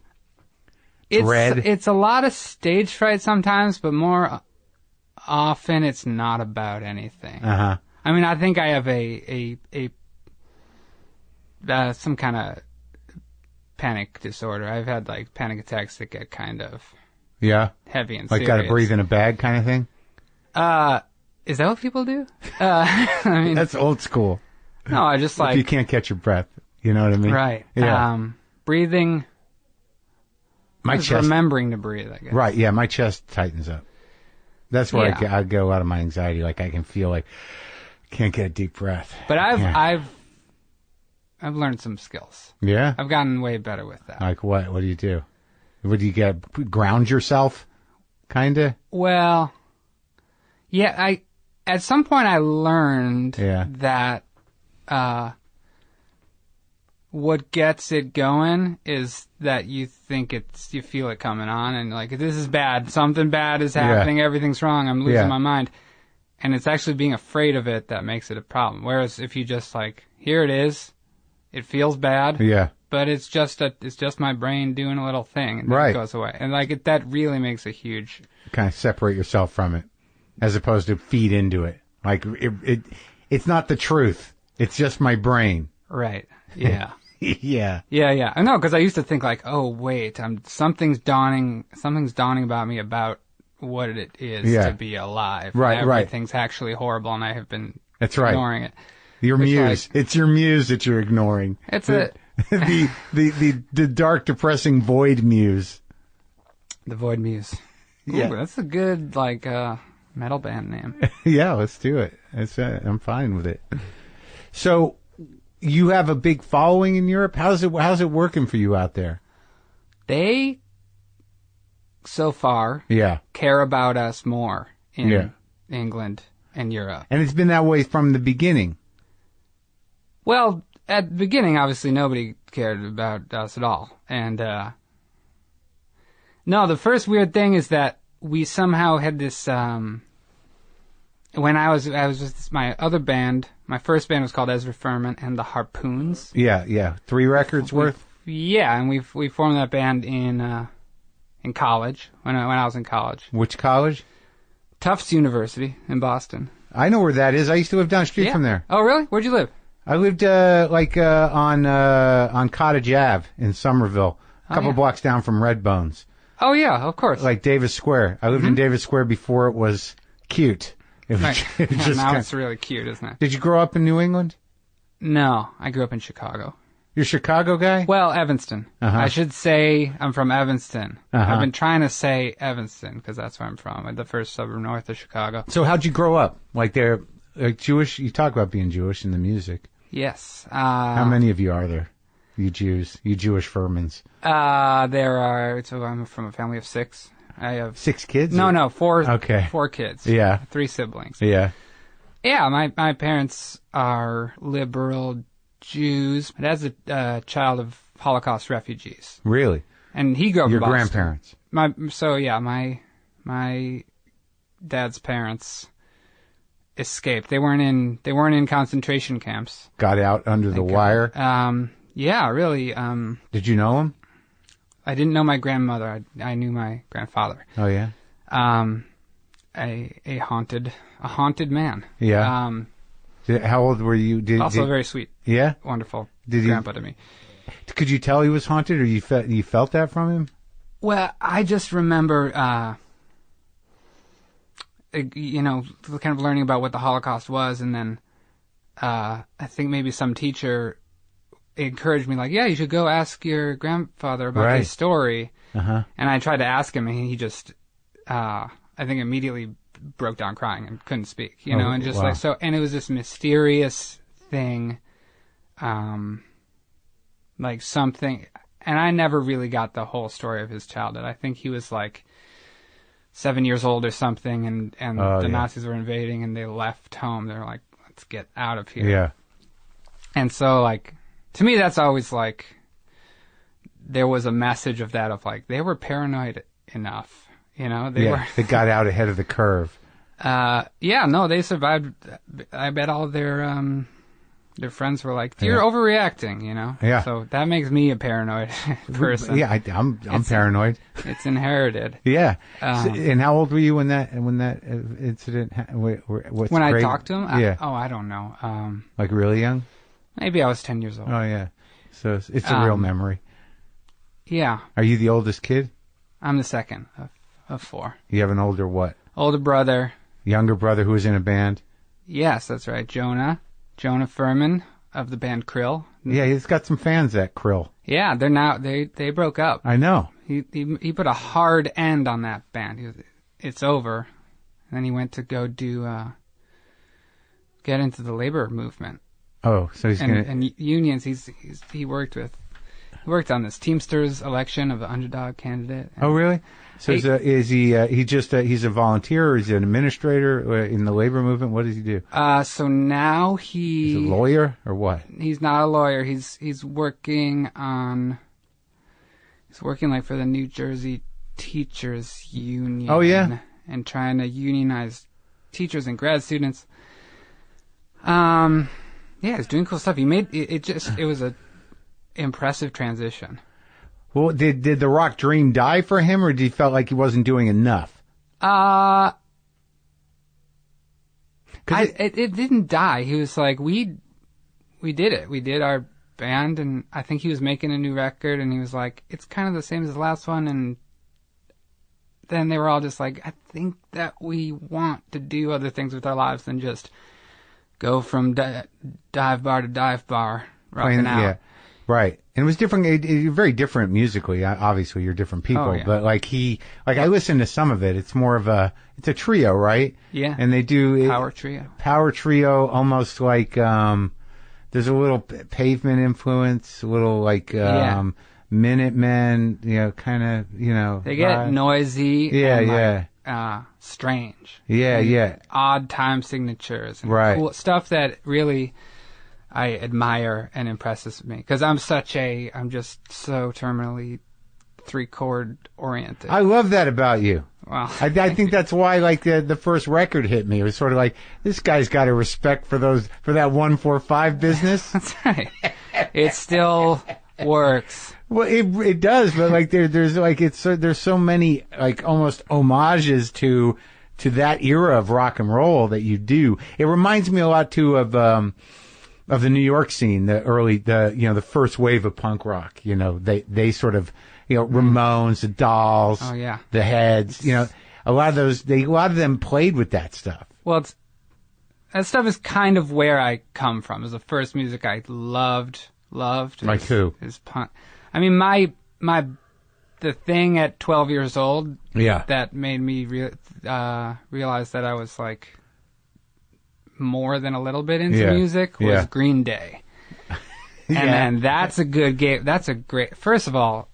dread? It's a lot of stage fright sometimes, but more often it's not about anything. Uh-huh. I mean, I think I have some kind of panic disorder. I've had like panic attacks that get kind of heavy and serious. Like gotta breathe in a bag kind of thing? Is that what people do? I mean, that's old school. No, I just like... If you can't catch your breath, you know what I mean? Right. Yeah. Breathing... My chest... Remembering to breathe, I guess. Right, yeah, my chest tightens up. That's where I get a lot of my anxiety. Like, I can feel like I can't get a deep breath. But I've learned some skills. Yeah? I've gotten way better with that. Like what? What do you do? What do you get? Ground yourself? Kinda? Well, yeah, at some point I learned that what gets it going is that you feel it coming on and like, this is bad, something bad is happening, everything's wrong, I'm losing my mind. And it's actually being afraid of it that makes it a problem. Whereas if you just like, here it is, it feels bad, but it's just my brain doing a little thing and then it goes away. And like that really makes a huge... Kind of separate yourself from it as opposed to feed into it. Like it's not the truth. It's just my brain. Right. Yeah. Yeah. Yeah. I know, because I used to think like, oh wait, something's dawning about me about what it is to be alive. Right. Everything's actually horrible, and I have been ignoring it. Your muse. It's your muse that you're ignoring. It's the dark, depressing void muse. The void muse. Ooh, yeah, that's a good metal band name. Yeah, let's do it. I'm fine with it. So, you have a big following in Europe. How's it working for you out there? They, so far, care about us more in England and Europe. And it's been that way from the beginning. Well, at the beginning, obviously, nobody cared about us at all. And, no, the first weird thing is that we somehow had this, when I was with my other band, my first band was called Ezra Furman and the Harpoons. Yeah. 3 records worth? Yeah, and we formed that band in college, when I was in college. Which college? Tufts University in Boston. I know where that is. I used to live down the street from there. Oh, really? Where'd you live? I lived on Cottage Ave in Somerville, a couple blocks down from Redbones. Oh, yeah, of course. Like Davis Square. I lived in Davis Square before it was cute. Now it's really cute, isn't it? Did you grow up in New England? No, I grew up in Chicago. You're a Chicago guy? Well, Evanston. I should say I'm from Evanston. I've been trying to say Evanston because that's where I'm from, the first suburb north of Chicago. So how'd you grow up? Like there, like Jewish. You talk about being Jewish in the music. Yes. How many of you are there? You Jews, you Jewish Furmans. There are. So I'm from a family of 6. I have 6 kids. No, 4. Okay. 4 kids. Yeah. 3 siblings. Yeah. Yeah. My parents are liberal Jews. My dad's a child of Holocaust refugees. Really? And he grew up Your in Boston. grandparents. My dad's parents escaped. They weren't in concentration camps. Got out under the wire. Yeah, really. Did you know him? I didn't know my grandmother. I knew my grandfather. Oh yeah. A haunted man. Yeah. How old were you? Also very sweet. Yeah. Wonderful. Grandpa to me. Could you tell he was haunted, or you felt that from him? Well, I just remember, kind of learning about what the Holocaust was, and then I think maybe some teacher encouraged me, like, yeah, you should go ask your grandfather about his story. Uh-huh. And I tried to ask him, and he just, I think, immediately broke down crying and couldn't speak, and just like so. And it was this mysterious thing, like something. And I never really got the whole story of his childhood. I think he was like 7 years old or something, and the Nazis were invading, and they left home. They were like, let's get out of here. Yeah. And so, like, to me, that's always like, there was a message of that, of like, they were paranoid enough, They got out ahead of the curve. They survived. I bet all their friends were like, you're overreacting, Yeah. So that makes me a paranoid person. Yeah, I'm paranoid. It's inherited. Yeah. And how old were you when that incident? When I talked to him? I don't know. Like really young? Maybe I was 10 years old. Oh yeah. So it's a real memory. Yeah. Are you the oldest kid? I'm the second of 4. You have an older what? Older brother. Younger brother who was in a band? Yes, that's right. Jonah Furman of the band Krill. Yeah, he's got some fans at Krill. Yeah, they broke up. I know. He put a hard end on that band. It's over. And then he went to go get into the labor movement. Oh, so he's and unions. He worked on this Teamsters election of the underdog candidate. Oh, really? So is he he's a volunteer, or is he an administrator in the labor movement? What does he do? So now he's a lawyer or what? He's not a lawyer. He's working like for the New Jersey Teachers Union. Oh yeah. And trying to unionize teachers and grad students. Yeah, he's doing cool stuff. He made it was a impressive transition. Well, did the rock dream die for him, or did he felt like he wasn't doing enough? It didn't die. He was like, we did it. We did our band, and I think he was making a new record, and he was like, it's kind of the same as the last one, and then they were all just like, I think that we want to do other things with our lives than just go from dive bar to dive bar, rocking out. Yeah, right. And it was different. You're very different musically. Obviously, you're different people. Oh, yeah. But I listened to some of it. It's more of it's a trio, right? Yeah. And they do power trio, almost like there's a little Pavement influence, a little like Minutemen, kind of, They get noisy. Yeah, and strange. Yeah. Odd time signatures. And right. Cool stuff that really I admire and impresses me, because I'm just so terminally 3-chord oriented. I love that about you. Well, I think that's why the first record hit me. It was sort of like, this guy's got a respect for that 1-4-5 business. That's right. It still works. Well, it does, but there's so many almost homages to that era of rock and roll that you do. It reminds me a lot too of the New York scene, the first wave of punk rock. They sort of, Ramones, the Dolls, oh yeah, the Heads. A lot of them played with that stuff. Well, that stuff is kind of where I come from. It was the first music I loved. Like who? Is punk. I mean, the thing at 12 years old. Yeah. That made me realize that I was like more than a little bit into music was Green Day. And then that's a good game. That's a great... First of all,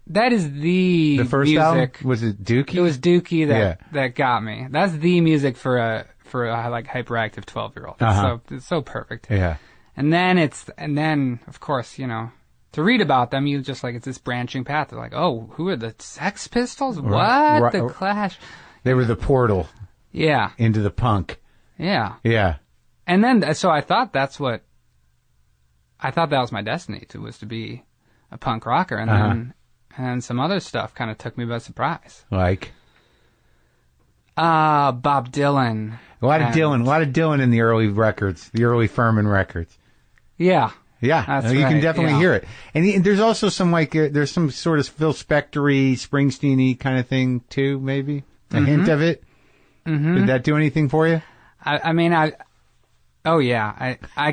that is the first music... album? Was it Dookie? It was Dookie that got me. That's the music for a like hyperactive 12-year-old. It's so perfect. Yeah. And then of course, you know, to read about them, you just like, it's this branching path. They're like, oh, who are the Sex Pistols? What? The Clash? They were the portal. Yeah. Into the punk. Yeah. Yeah. And then, so I thought that was my destiny, was to be a punk rocker. And then some other stuff kind of took me by surprise. Like? Bob Dylan. A lot of Dylan in the early records, the early Furman records. Yeah. Yeah, you can definitely hear it. And there's also some there's some sort of Phil Spector-y, Springsteen-y kind of thing too, maybe? A hint of it? Mm-hmm. Did that do anything for you? I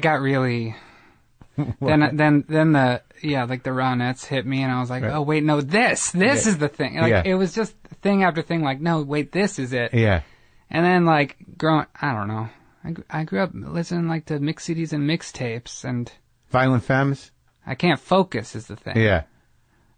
got really... then the Ronettes hit me, and I was like, oh, wait, no, this is the thing. Like, it was just thing after thing, like, no, wait, this is it. Yeah. And then, like, I don't know. I grew up listening, like, to mix CDs and mixtapes, and... Violent Femmes? I can't focus is the thing. Yeah.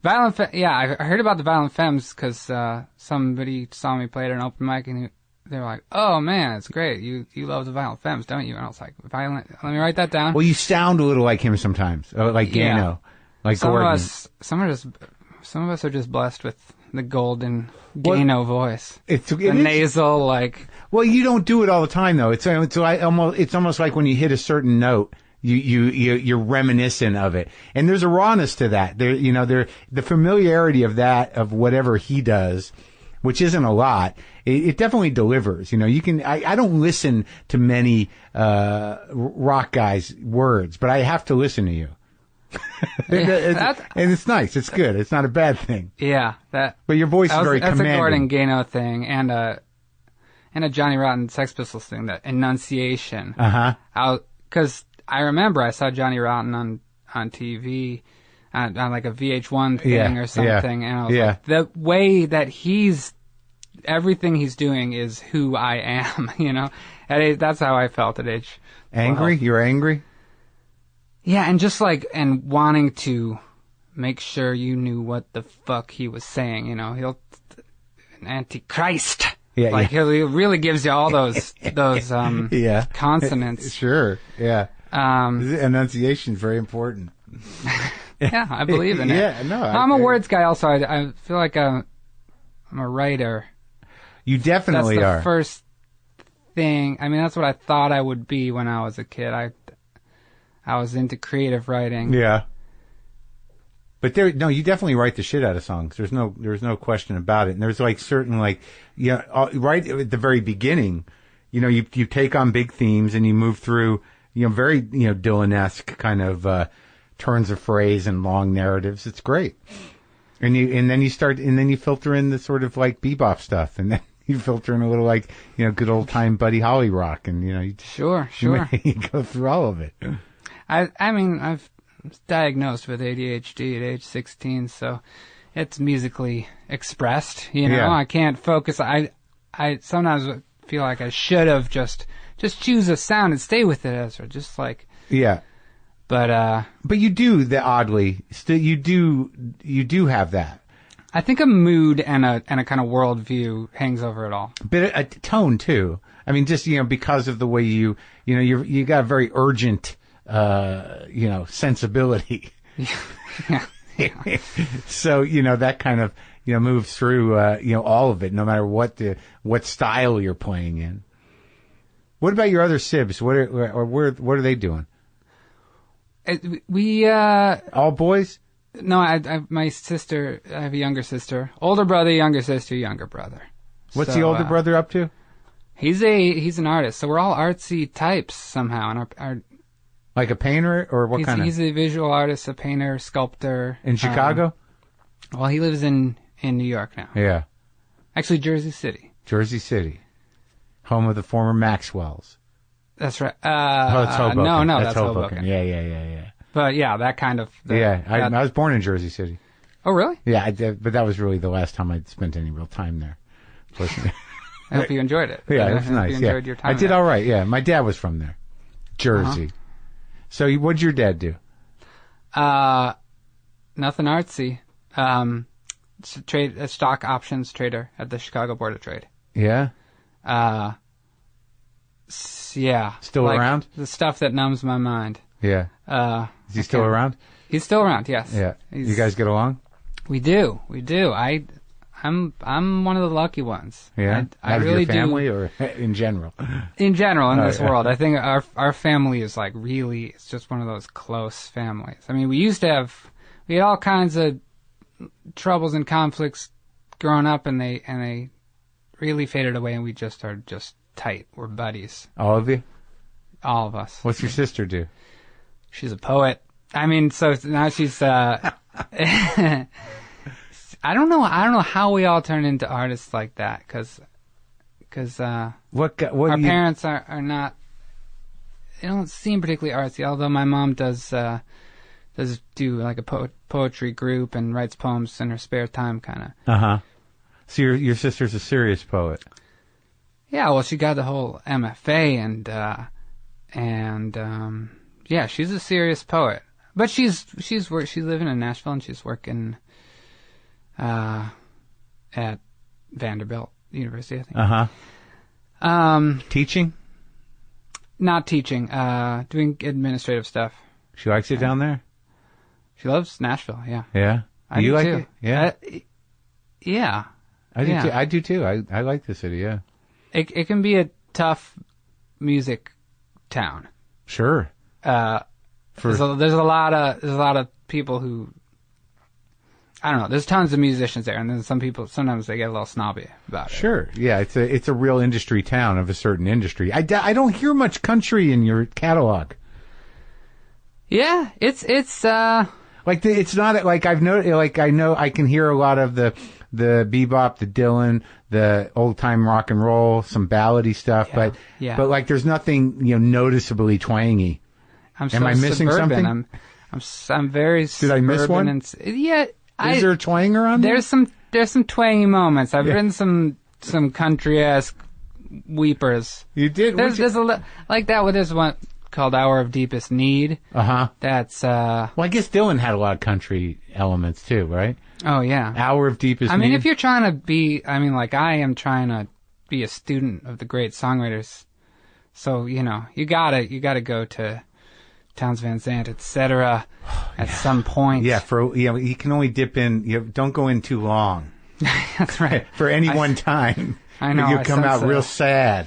I heard about the Violent Femmes because somebody saw me play at an open mic, and they were like, oh, man, it's great. You love the Violent Femmes, don't you? And I was like, let me write that down. Well, you sound a little like him sometimes, like Gano, like Gordon. Some of us are just blessed with the golden Gano voice. It's nasal, like... Well, you don't do it all the time, though. It's almost like when you hit a certain note, you're reminiscent of it. And there's a rawness to that. The familiarity of that, of whatever he does, which isn't a lot, it definitely delivers. I don't listen to many, rock guys' words, but I have to listen to you. And it's nice. It's good. It's not a bad thing. Yeah. But your voice is very commanding. That's a Gordon Gano thing, and a Johnny Rotten Sex Pistols thing, that enunciation. Because I remember I saw Johnny Rotten on TV, on like a VH1 thing or something, and I was like, the way that everything he's doing is who I am, that's how I felt at age 12. Angry? You were angry? Yeah, and just and wanting to make sure you knew what the fuck he was saying, he'll, an antichrist. Yeah, he really gives you all those consonants. Sure, yeah. Enunciation is very important. Yeah, I believe in it. Yeah, no. I'm a words guy also. I feel like I'm a writer. You definitely are. That's the first thing. I mean, that's what I thought I would be when I was a kid. I was into creative writing. Yeah. But you definitely write the shit out of songs. There's no question about it. And there's right at the very beginning, you take on big themes and you move through, very, Dylan-esque kind of, turns of phrase and long narratives. It's great. And then you filter in the sort of like bebop stuff, and then you filter in a little like, good old time Buddy Holly rock, and Sure. You go through all of it. I mean, I've diagnosed with ADHD at age 16, so it's musically expressed, I can't focus. I sometimes feel like I should have just choose a sound and stay with it, Ezra, just like... Yeah. But you do, still you do have that. I think a mood and a kind of worldview hangs over it all. But a tone too. I mean, just, because of the way you got a very urgent, sensibility. Yeah. So, that kind of, moves through, all of it, no matter what style you're playing in. What about your other sibs? What are they doing? We all boys? No, I my sister. I have a younger sister, older brother, younger sister, younger brother. What's the older brother up to? He's an artist. So we're all artsy types somehow, and our like a painter or what kind of? He's a visual artist, a painter, sculptor. In Chicago? Well, he lives in New York now. Yeah. Actually, Jersey City. Jersey City, home of the former Maxwells. That's right. That's Hoboken. No, that's Hoboken. Yeah. But yeah, that kind of... I was born in Jersey City. Oh, really? Yeah, but that was really the last time I spent any real time there. I hope you enjoyed it. Yeah, it was nice. You enjoyed your time. I did all right. Yeah, my dad was from there, Jersey. So, what'd your dad do? Nothing artsy. A stock options trader at the Chicago Board of Trade. Yeah. Yeah. Still around? The stuff that numbs my mind. Yeah. Is he still around? He's still around. Yes. Yeah. You guys get along? We do. I'm one of the lucky ones. Yeah. I really your family or in general? In general, in this world, I think our family is like really. It's just one of those close families. I mean, we had all kinds of troubles and conflicts growing up, and they really faded away, and we just are just tight. We're buddies. All of you? All of us. What's your sister do? She's a poet. I mean, so now she's. I don't know how we all turn into artists like that, because our parents are not. They don't seem particularly artsy. Although my mom does do like a poetry group and writes poems in her spare time, kind of. So your sister's a serious poet. Yeah, well, she got the whole MFA and yeah, she's a serious poet. But she's living in Nashville, and she's working at Vanderbilt University, I think. Teaching? Not teaching. Doing administrative stuff. She likes it down there? She loves Nashville. Yeah. Yeah. I you do like too. it? Yeah. Yeah. I do too. I do too. I like the city. Yeah. It can be a tough music town. Sure. There's a lot of people who, I don't know. There's tons of musicians there, and then sometimes they get a little snobby about it. Sure, yeah, it's a real industry town of a certain industry. I don't hear much country in your catalog. Yeah, it's it's not like I've noticed. Like I know I can hear a lot of the bebop, the Dylan, the old time rock and roll, some ballady stuff, but like there's nothing noticeably twangy. Am I missing suburban. something? I'm very. Did I miss one? Yeah. Is there a twang around there? There's some twangy moments. I've written some country-esque weepers. You did? There's like that. Well, there's one called "Hour of Deepest Need." That's Well, I guess Dylan had a lot of country elements too, right? Oh yeah. "Hour of Deepest Need." I mean, if you're trying to be, like I am trying to be a student of the great songwriters, so you gotta go to Townes Van Zandt, etc. at some point. Yeah, you can only dip in. Don't go in too long. That's right. For any one time. I know. You come out real sad.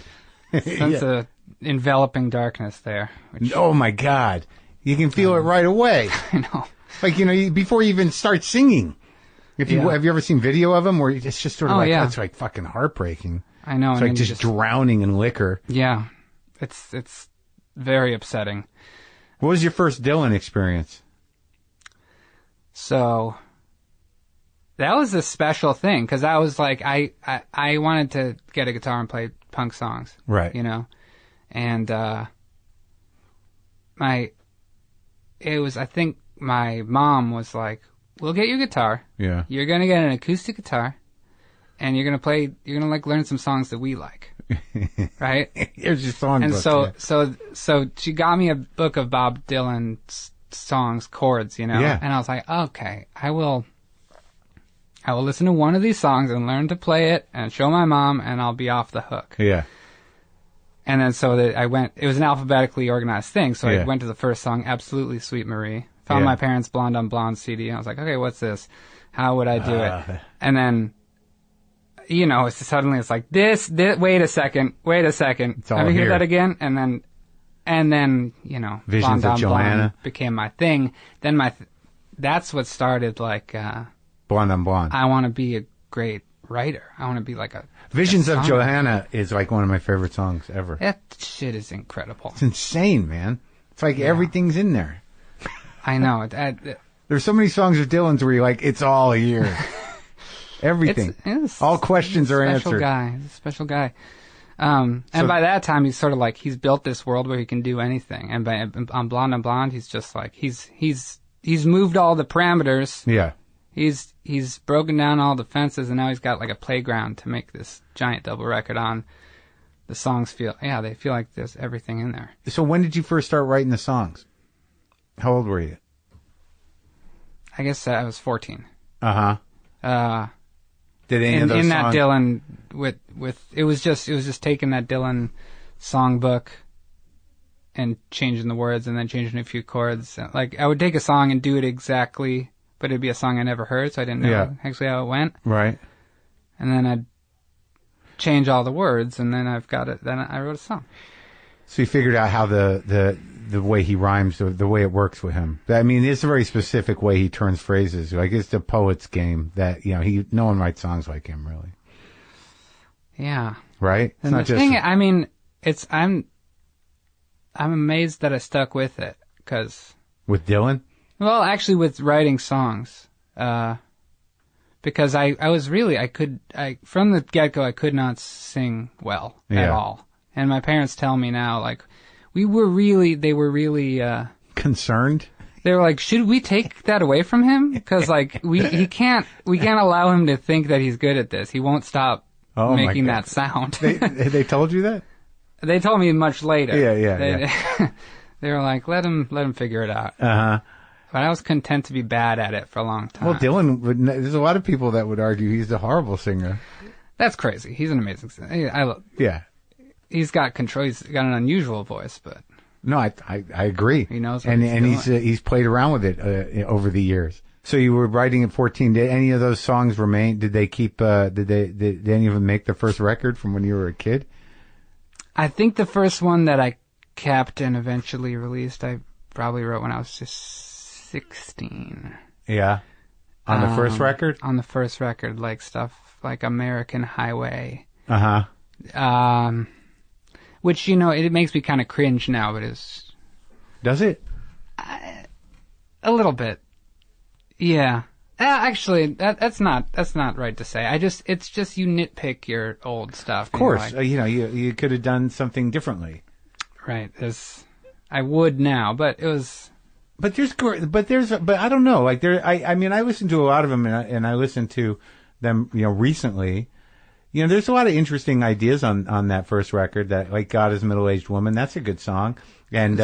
Sense of enveloping darkness there. Oh my God, you can feel it right away. I know. Like before you even start singing. Have you ever seen video of them where it's just sort of that's like fucking heartbreaking. I know. It's like just drowning in liquor. Yeah, it's very upsetting. What was your first Dylan experience? So, that was a special thing, because I was like, I wanted to get a guitar and play punk songs. Right. And, I think my mom was like, we'll get you a guitar. Yeah. You're going to get an acoustic guitar, and you're going to learn some songs that we like. Right? Here's your song and book. So she got me a book of Bob Dylan's songs, chords, Yeah. And I was like, okay, I will listen to one of these songs and learn to play it and show my mom, and I'll be off the hook. Yeah. And then it was an alphabetically organized thing, so I went to the first song, Absolutely Sweet Marie, found my parents' Blonde on Blonde CD, and I was like, okay, what's this? How would I do it? And then, it's like this, wait a second. Ever hear that again? And then, Visions Blonde of on Johanna Blonde became my thing. Then that's what started Blonde on Blonde. I want to be a great writer. I want to be like Visions of Johanna is like one of my favorite songs ever. That shit is incredible. It's insane, man. It's like everything's in there. I know. There's so many songs of Dylan's where you're like, it's all here. Everything. All questions are answered. He's a special guy. And by that time, he's sort of like, he's built this world where he can do anything. And on Blonde on Blonde, he's just like, he's moved all the parameters. Yeah. He's broken down all the fences, and now he's got like a playground to make this giant double record on. The songs they feel like there's everything in there. So when did you first start writing the songs? How old were you? I guess I was 14. Uh-huh. Did any of those in songs... that Dylan with it was just taking that Dylan songbook and changing the words and then changing a few chords. Like I would take a song and do it exactly, but it'd be a song I never heard, so I didn't know actually how it went. Right. And then I'd change all the words, and then I've got it. Then I wrote a song. So you figured out how the way he rhymes, the way it works with him. I mean, it's a very specific way he turns phrases. Like it's the poet's game that no one writes songs like him, really. Yeah. Right. It's and not the just. Thing, I mean, I'm amazed that I stuck with it because. With Dylan? Well, actually, with writing songs, because I was really from the get-go I could not sing well at all, and my parents tell me now like they were really concerned. They were like, should we take that away from him? Because like we can't allow him to think that he's good at this. He won't stop making that sound. They told you that? They told me much later. Yeah. They were like, let him figure it out. Uh-huh. But I was content to be bad at it for a long time. Well, Dylan, there's a lot of people that would argue he's a horrible singer. That's crazy. He's an amazing singer. He's got control. He's got an unusual voice, but. No, I agree. He knows what he's doing. He's played around with it over the years. So you were writing at 14. Did any of those songs remain? Did they keep? Did any of them make the first record from when you were a kid? I think the first one that I kept and eventually released, I probably wrote when I was just 16. Yeah. On the first record? On the first record, like stuff like American Highway. Uh-huh. Which, it makes me kind of cringe now, but it's... Does it? A little bit. Yeah. Actually, that's not right to say. It's just you nitpick your old stuff. Of course. You could have done something differently. Right. I would now, but it was... But I don't know. Like I mean, I listened to a lot of them, and I listened to them, recently. There's a lot of interesting ideas on that first record. That like God is a Middle-Aged Woman. That's a good song. And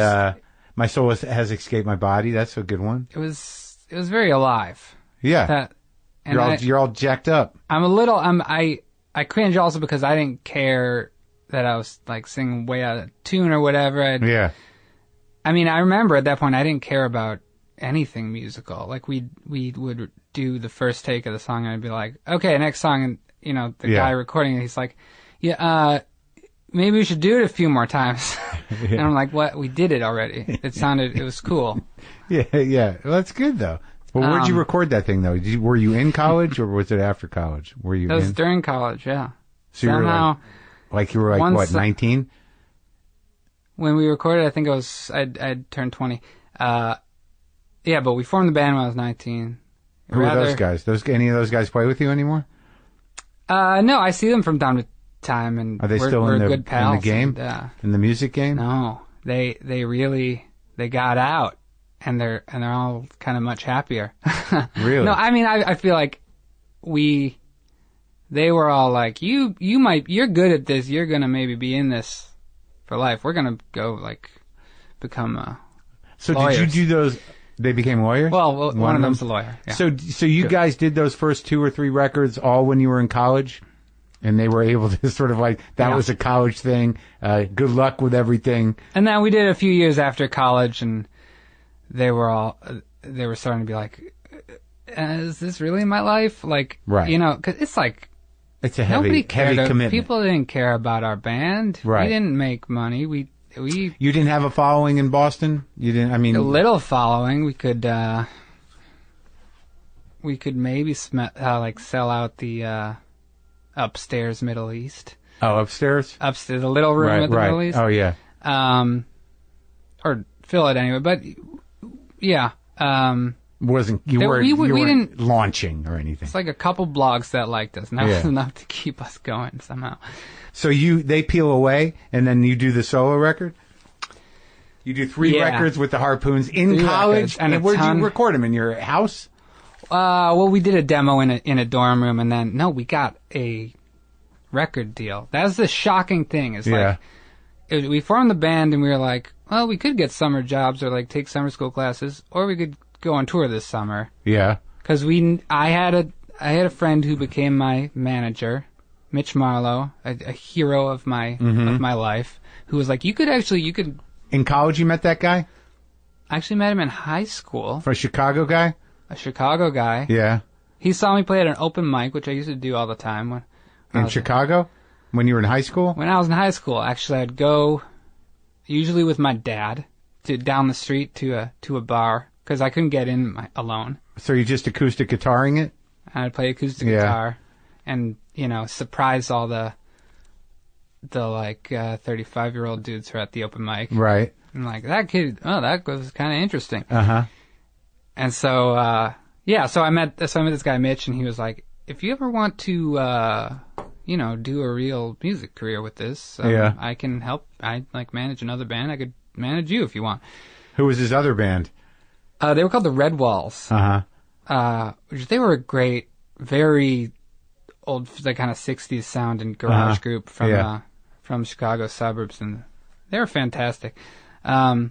My Soul Has Escaped My Body. That's a good one. It was very alive. Yeah. You're all jacked up. I cringe also because I didn't care that I was like singing way out of tune or whatever. Yeah. I mean, I remember at that point I didn't care about anything musical. Like we would do the first take of the song and I'd be like, okay, next song, and the guy recording it, he's like, maybe we should do it a few more times. And I'm like, what? We did it already. It was cool. Yeah. Well, that's good though. Well, where'd you record that thing though? Were you in college or was it after college? It was during college, yeah. So somehow, you were like what, 19? When we recorded, I think I'd turned 20. But we formed the band when I was 19. Who are those guys? Any of those guys play with you anymore? No, I see them from time to time, and are they still in good pals, in the game? In the music game? No, they got out, and they're all kind of much happier. Really? No, I mean I feel like they were all like, you're good at this. You're gonna maybe be in this for life. We're gonna go become So lawyers. Did you do those? They became lawyers? Well, one of them's a lawyer. Yeah. So you guys did those first 2 or 3 records all when you were in college, and they were able to sort of that was a college thing. Good luck with everything. And then we did a few years after college, and they were starting to be like, is this really my life? Like, right. 'cause it's like. It's a heavy commitment. People didn't care about our band. Right. We didn't make money. You didn't have a following in Boston? You didn't, a little following. We could maybe sell out the upstairs Middle East. Oh, upstairs? Upstairs, the little room at the Middle East. Oh, yeah. Or fill it anyway. But, yeah. You weren't launching or anything. It's like a couple blogs that liked us, and that was enough to keep us going somehow. So they peel away, and then you do the solo record? You do 3 records with the Harpoons in college? And where'd you record them? In your house? Well, we did a demo in a dorm room, and then we got a record deal. That was the shocking thing. It's like we formed the band, and we were like, well, we could get summer jobs or like take summer school classes, or we could go on tour this summer. Yeah. Because I had a friend who became my manager, Mitch Marlowe, a hero of my life, who was like, you could. In college, you met that guy? I actually met him in high school. For a Chicago guy? A Chicago guy. Yeah. He saw me play at an open mic, which I used to do all the time. In Chicago? When you were in high school? When I was in high school, actually, I'd go, usually with my dad, down the street to a bar, because I couldn't get in alone. So you just acoustic guitaring it? I'd play acoustic guitar, and, surprise all the 35-year-old dudes who are at the open mic. Right. I'm like, that kid, that was kind of interesting. Uh-huh. And so, so I met this guy, Mitch, and he was like, if you ever want to, do a real music career with this, I can help. I manage another band. I could manage you if you want. Who was his other band? They were called the Red Walls. Uh-huh. They were a great, very old, kind of 60s sound and garage group from Chicago suburbs, and they were fantastic. So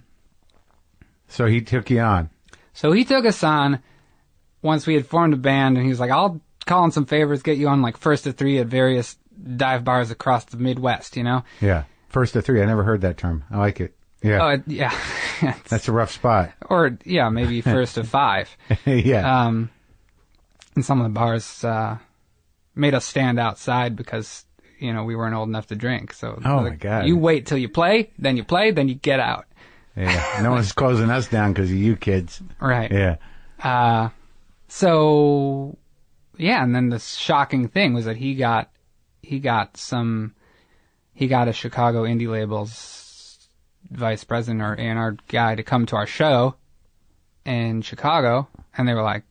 he took you on. So he took us on once we had formed a band, and he was like, I'll call in some favors, get you on first of three at various dive bars across the Midwest, Yeah. First of three. I never heard that term. I like it. Yeah. Oh, yeah. That's a rough spot. Or, maybe first of five. Yeah. And some of the bars made us stand outside because, we weren't old enough to drink. So, my God. You wait till you play, then you get out. Yeah. No one's closing us down because of you kids. Right. Yeah. And then the shocking thing was that he got a Chicago indie label's vice president or A&R guy to come to our show in Chicago, and they were like,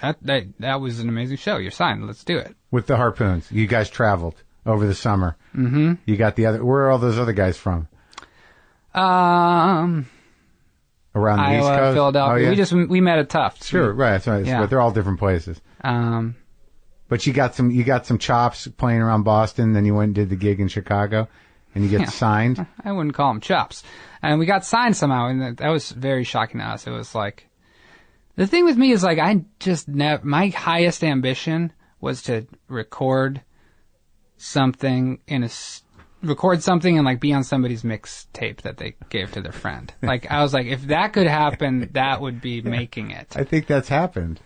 that was an amazing show. You're signed. Let's do it. With the Harpoons. You guys traveled over the summer. Mm-hmm. You got where are all those other guys from? Around the East Coast? Philadelphia. Oh, yeah? We met at Tufts. Sure, right. That's right. Yeah. But they're all different places. But you got some chops playing around Boston, then you went and did the gig in Chicago, and you get signed. I wouldn't call them chops. And we got signed somehow, and that was very shocking to us. It was like, the thing with me is I just my highest ambition was to record something and be on somebody's mixtape that they gave to their friend. I was like, if that could happen, that would be making it. I think that's happened.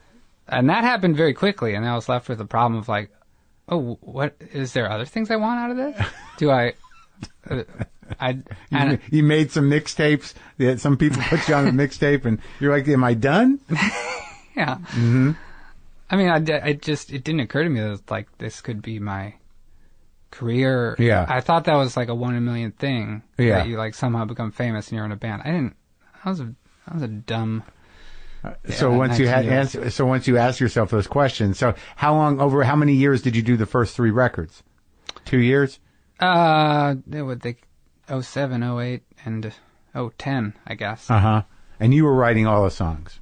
And that happened very quickly, and I was left with the problem of what is there other things I want out of this? Do I? You made some mixtapes. Some people put you on a mixtape, and you're like, "Am I done?" Yeah. Mm-hmm. I mean, it didn't occur to me that this could be my career. Yeah. I thought that was like a 1 in a million thing. Yeah. That you somehow become famous and you're in a band. I didn't. I was a dumb. So once you ask yourself those questions, so over how many years did you do the first 3 records? 2 years? It would take 07, 08, and 010, I guess. Uh-huh. And you were writing all the songs?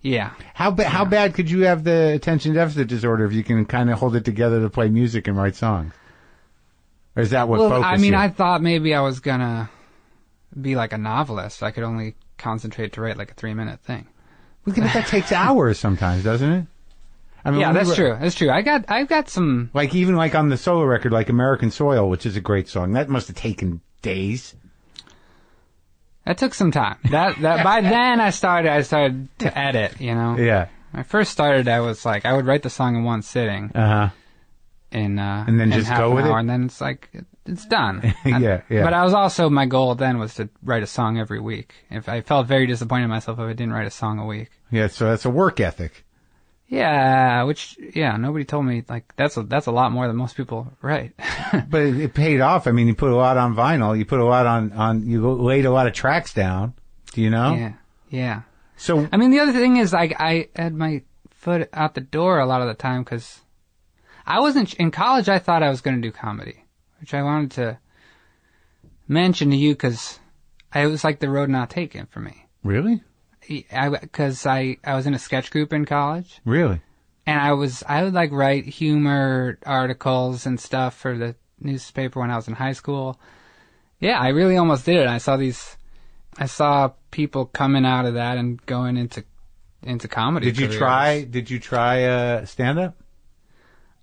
Yeah. How bad could you have the attention deficit disorder if you can kind of hold it together to play music and write songs? Or is that what focused I mean, you? I thought maybe I was gonna be like a novelist. I could only concentrate to write like a 3-minute thing. But that takes hours sometimes, doesn't it? I mean, yeah, that's true. That's true. I've got some even on the solo record, like American Soil, which is a great song. That must have taken days. That took some time. That by then I started to edit. Yeah. When I first started, I was like, I would write the song in one sitting. Uh-huh. And then just go with it, and then it's like it's done. Yeah. But I was also, my goal then was to write a song every week. If I felt very disappointed in myself if I didn't write a song a week. Yeah, so that's a work ethic. Yeah, nobody told me that's a lot more than most people write. But it paid off. I mean, you put a lot on vinyl. You put a lot you laid a lot of tracks down. Do you know? Yeah. So I mean, the other thing is I had my foot out the door a lot of the time because I wasn't in college. I thought I was going to do comedy, which I wanted to mention to you because it was like the road not taken for me. Really? because I was in a sketch group in college. Really? And I would like write humor articles and stuff for the newspaper when I was in high school. Yeah, I really almost did it. I saw people coming out of that and going into comedy. Did you try stand up?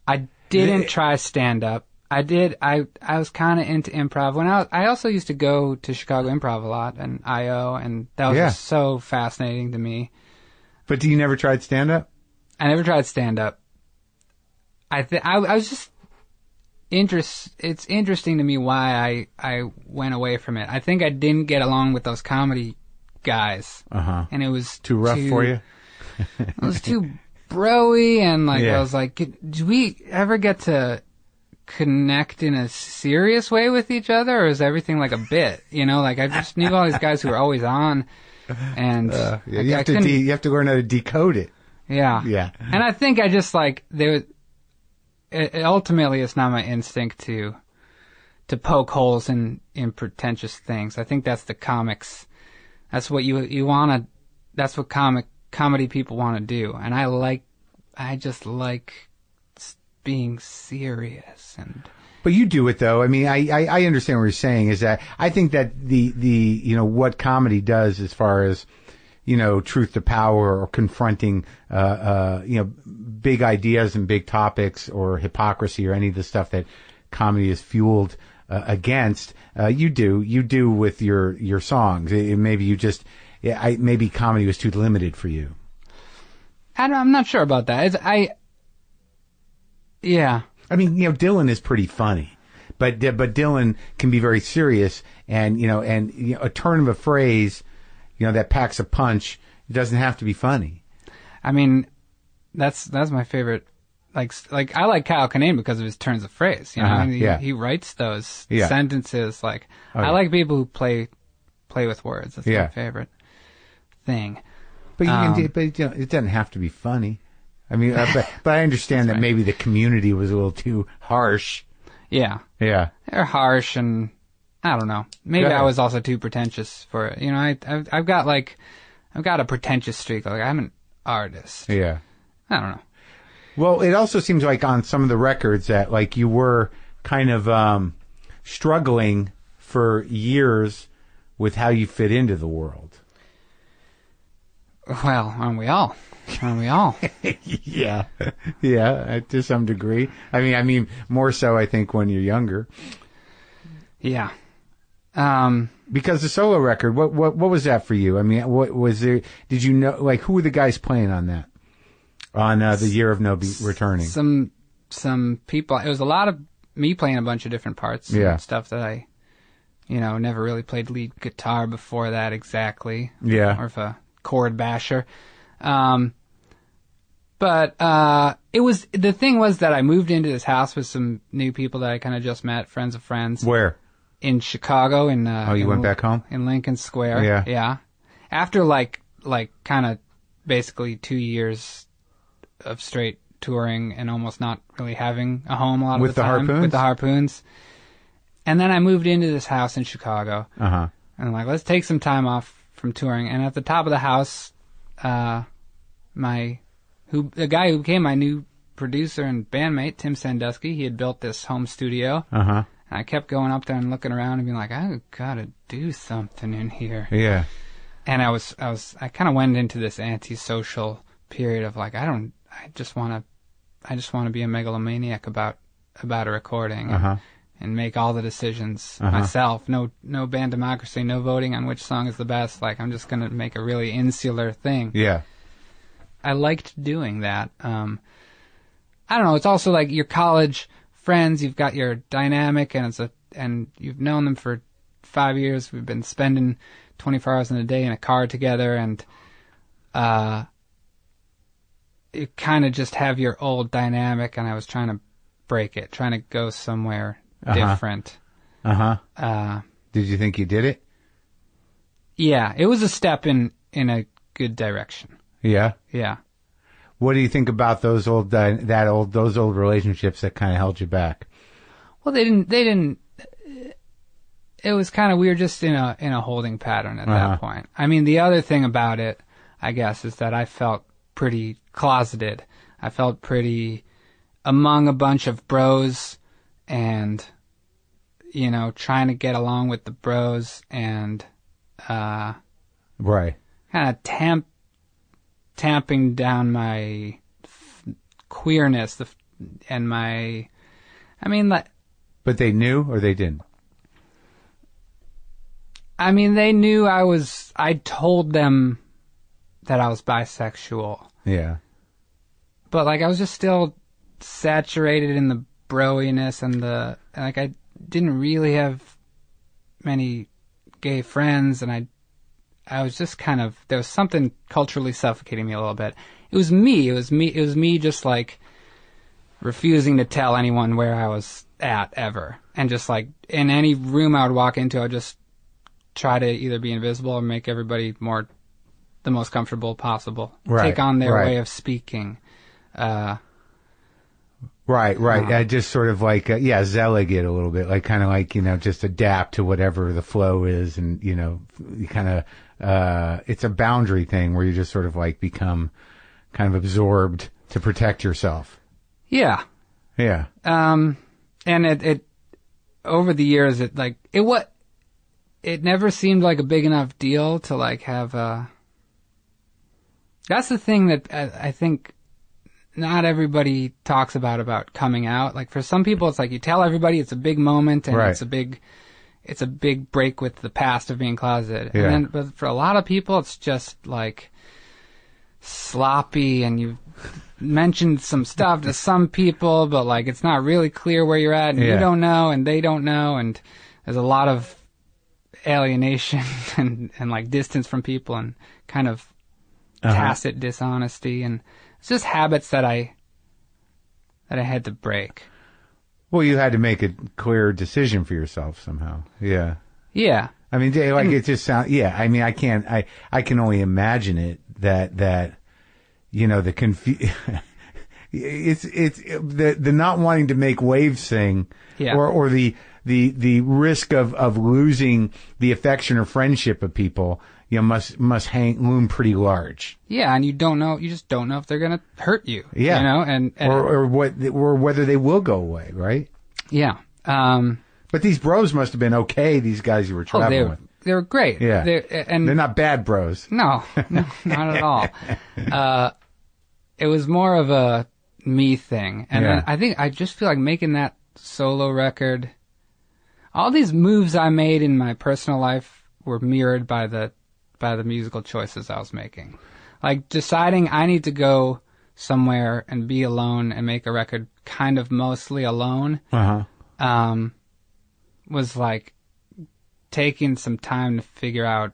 I didn't try stand up. I did. I was kind of into improv I also used to go to Chicago Improv a lot and IO, and that was just so fascinating to me. But you never tried stand up? I never tried stand up. I was just it's interesting to me why I went away from it. I think I didn't get along with those comedy guys. And it was too rough for you? It was too bro-y, and I was like, do we ever get to connect in a serious way with each other, or is everything like a bit? I just knew all these guys who were always on, and you have to learn how to decode it. Yeah. And I think I just ultimately it's not my instinct to poke holes in pretentious things. I think that's the comics. That's what you want to. That's what comedy people want to do, and I just like being serious. But you do it though. I mean, I understand what you're saying. Is that I think that the what comedy does as far as truth to power or confronting big ideas and big topics or hypocrisy or any of the stuff that comedy is fueled against. You do with your songs. Maybe you just maybe comedy was too limited for you. I'm not sure about that. Yeah. I mean, Dylan is pretty funny, but Dylan can be very serious, and a turn of a phrase, that packs a punch. It doesn't have to be funny. I mean, that's my favorite. Like I like Kyle Kinane because of his turns of phrase. He writes those sentences. I like people who play with words. That's my favorite thing. But it doesn't have to be funny. I mean, but I understand that maybe the community was a little too harsh. Yeah. Yeah. They're harsh, and I don't know. Maybe I was also too pretentious for it. I've got a pretentious streak. I'm an artist. Yeah. I don't know. Well, it also seems like on some of the records that you were kind of struggling for years with how you fit into the world. Well, aren't we all? Yeah, to some degree. I mean, more so I think when you're younger. Yeah. Because the solo record, what was that for you? I mean, what was there? Did you know who were the guys playing on that? On the Year of No Returning. Some people. It was a lot of me playing a bunch of different parts. And stuff that I, never really played lead guitar before that exactly. Yeah. Or if a chord basher. But the thing was that I moved into this house with some new people that I kind of just met, friends of friends. Where? In Chicago. You went back home? In Lincoln Square. Yeah. Yeah. After kind of basically 2 years of straight touring and almost not really having a home a lot of the time. Harpoons? With the Harpoons. And then I moved into this house in Chicago. Uh-huh. And let's take some time off from touring. And at the top of the house, the guy who became my new producer and bandmate, Tim Sandusky, he had built this home studio. Uh-huh. And I kept going up there and looking around and being like, I gotta do something in here. Yeah. And I kind of went into this antisocial period of I just want to be a megalomaniac about a recording. And make all the decisions myself. No band democracy, no voting on which song is the best. I'm just going to make a really insular thing. Yeah. I liked doing that. I don't know. It's also your college friends. You've got your dynamic, and you've known them for 5 years. We've been spending 24 hours in a day in a car together, and you kind of just have your old dynamic. And I was trying to break it, trying to go somewhere different. Did you think you did it? Yeah, it was a step in a good direction. Yeah. Yeah. What do you think about those old relationships that kind of held you back? Well, they didn't. It was kind of, we were just in a holding pattern at that point. I mean, the other thing about it I guess, is that I felt pretty closeted. I felt pretty among a bunch of bros and, you know, trying to get along with the bros and, right. Kind of tamping down my queerness and my, I mean, like. But they knew or they didn't? I mean, they knew I told them that I was bisexual. Yeah. But, like, I was just still saturated in the broiness and like, I didn't really have many gay friends, and I was just kind of, there was something culturally suffocating me a little bit. It was me just, like, refusing to tell anyone where I was at ever. And just, like, in any room I would walk into, I would just try to either be invisible or make everybody the most comfortable possible. Right, take on their way of speaking. Right. Just sort of like, zealot it a little bit, like kind of like, you know, just adapt to whatever the flow is, and, you know, you kind of, it's a boundary thing where you just sort of like become kind of absorbed to protect yourself. Yeah. Yeah. And it over the years, it never seemed like a big enough deal to like have that's the thing that I think not everybody talks about coming out. Like, for some people, it's like you tell everybody, it's a big moment, and right. it's a big break with the past of being closeted. Yeah. And then, but for a lot of people, it's just like sloppy, and you mentioned some stuff to some people, but like it's not really clear where you're at, and you don't know, and they don't know, and there's a lot of alienation and like distance from people, and kind of tacit dishonesty, and it's just habits that I had to break. Well, you had to make a clear decision for yourself somehow. Yeah. Yeah. I mean, like, it just sounds, I mean, I can only imagine it that, you know, it's the not wanting to make waves thing, or the risk of losing the affection or friendship of people, you know, must loom pretty large. Yeah, and you just don't know if they're gonna hurt you. Yeah, you know, or whether they will go away, right? Yeah. But these bros must have been okay. These guys you were traveling with. They were great. Yeah, they're not bad bros. No, not at all. It was more of a me thing, and I just feel like making that solo record. All these moves I made in my personal life were mirrored by the musical choices I was making. Like, deciding I need to go somewhere and be alone and make a record kind of mostly alone, was like taking some time to figure out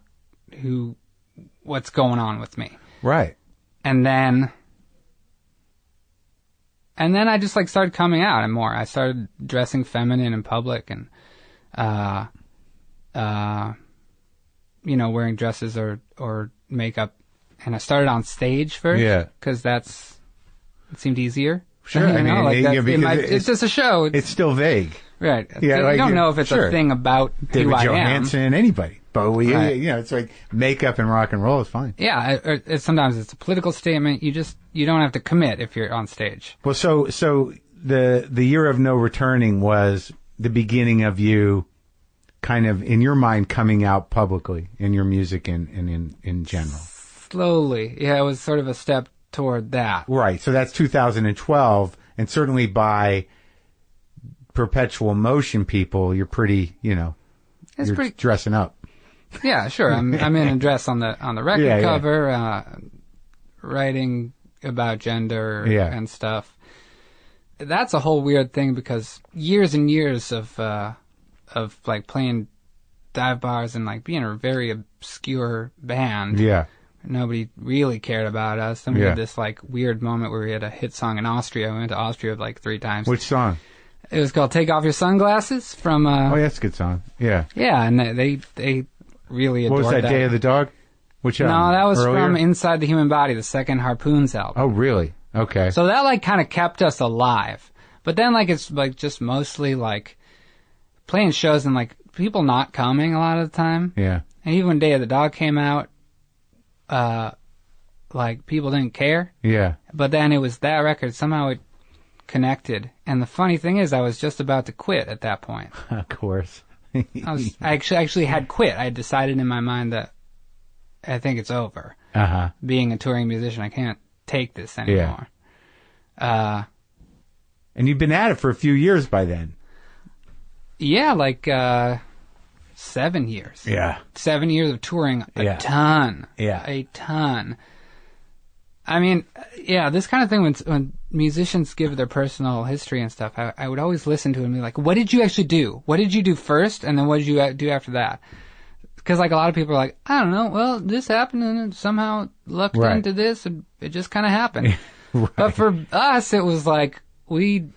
what's going on with me. Right. And then I just like started coming out and more. I started dressing feminine in public, and you know, wearing dresses or makeup. And I started on stage first. Yeah. Because it seemed easier. Sure. I mean, it's just a show. It's still vague. Right. Yeah, you don't know if it's a thing about David who I Johansen, anybody. Bowie, right. You know, it's like makeup and rock and roll is fine. Yeah. Sometimes it's a political statement. You don't have to commit if you're on stage. Well, so the year of no returning was the beginning of you kind of, in your mind, coming out publicly in your music and in general. Slowly. Yeah, it was sort of a step toward that. Right. So that's 2012, and certainly by Perpetual Motion people, you're pretty, you know, you're dressing up. Yeah, sure. I'm in a dress on the record cover, writing about gender and stuff. That's a whole weird thing, because years and years of like playing dive bars and like being a very obscure band. Yeah. Nobody really cared about us. Then we had this like weird moment where we had a hit song in Austria. We went to Austria like 3 times. Which song? It was called "Take Off Your Sunglasses" from. Oh, yeah, that's a good song. Yeah. Yeah, and they really adored that. What was that? Day of the Dog? Which album? No, that was earlier? from Inside the Human Body, the second Harpoons album. Oh, really? Okay. So that like kind of kept us alive. But then like it's like just mostly like playing shows and like people not coming a lot of the time. Yeah. And even when Day of the Dog came out, like people didn't care. Yeah. But then it was that record, somehow it connected. And the funny thing is I was just about to quit at that point. Of course. I actually had quit. I had decided in my mind that I think it's over. Being a touring musician, I can't take this anymore. Yeah. And you've been at it for a few years by then. Yeah, like 7 years. Yeah. 7 years of touring, a ton. Yeah. A ton. I mean, yeah, this kind of thing, when musicians give their personal history and stuff, I would always listen to it and be like, what did you actually do? What did you do first, and then what did you do after that? Because, like, a lot of people are like, I don't know, well, this happened, and it somehow lucked into this, and it just kind of happened. Right. But for us, it was like, the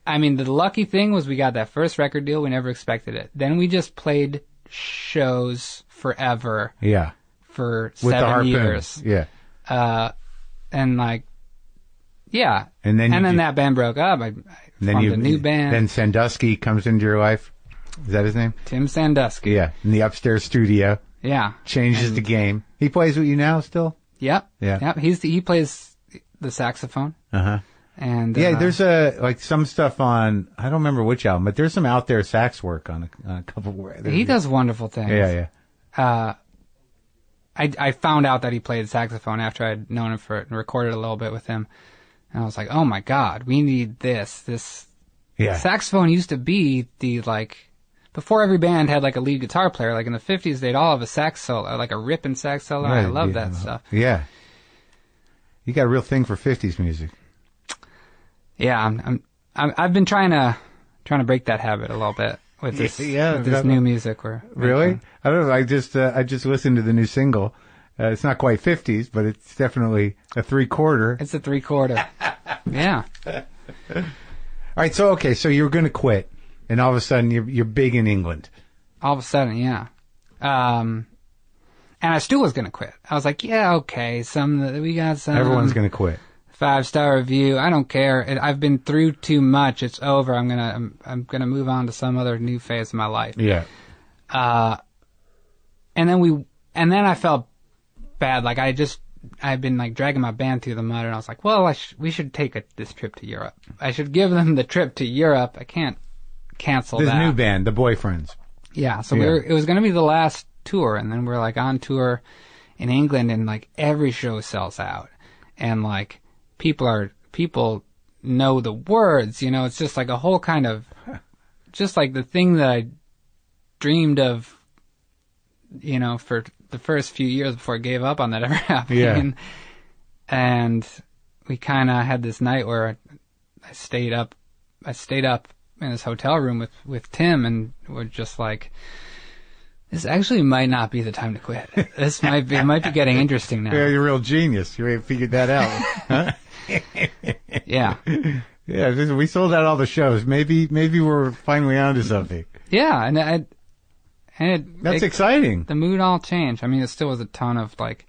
lucky thing was we got that first record deal. We never expected it. Then we just played shows forever. Yeah. For with 7 years. Yeah. And like, yeah. And then that band broke up. I formed a new band. Then Sandusky comes into your life. Is that his name? Tim Sandusky. Yeah. In the upstairs studio. Yeah. Changes the game. He plays with you now still? Yep. Yeah. Yep. He plays the saxophone. And yeah, there's some stuff on, I don't remember which album, but there's some out there sax work on a couple. He does wonderful things. Yeah. I found out that he played saxophone after I'd known him for it and recorded a little bit with him. And I was like, oh my God, we need this. Saxophone used to be before every band had like a lead guitar player, like in the 50s, they'd all have a sax solo, like a ripping sax solo. Right, I love that stuff. Yeah. You got a real thing for 50s music. Yeah, I've been trying to break that habit a little bit with this new music. Really? I don't know. I just listened to the new single. It's not quite 50s, but it's definitely a 3/4. It's a 3/4. Yeah. All right. So you're going to quit, and all of a sudden you're big in England. All of a sudden, yeah. And I still was going to quit. I was like, yeah, okay. We got some. Everyone's going to quit. 5-star review. I don't care. I've been through too much. It's over. I'm gonna move on to some other new phase of my life. Yeah. And then I felt bad. Like I've been like dragging my band through the mud, and I was like, well, we should take this trip to Europe. I should give them the trip to Europe. I can't cancel that. This new band, the Boyfriends. Yeah. So it was gonna be the last tour, and then we're like on tour in England, and like every show sells out, and like people know the words, it's just like a whole kind of, just like the thing that I dreamed of, for the first few years before I gave up on that ever happening. Yeah. And we kind of had this night where I stayed up in this hotel room with Tim, and we're just like, this actually might not be the time to quit. It might be getting interesting now. Yeah, you're a real genius. You figured that out. Huh? Yeah. Yeah, we sold out all the shows. Maybe we're finally onto something. Yeah, that's exciting. The mood all changed. I mean, it still was a ton of like,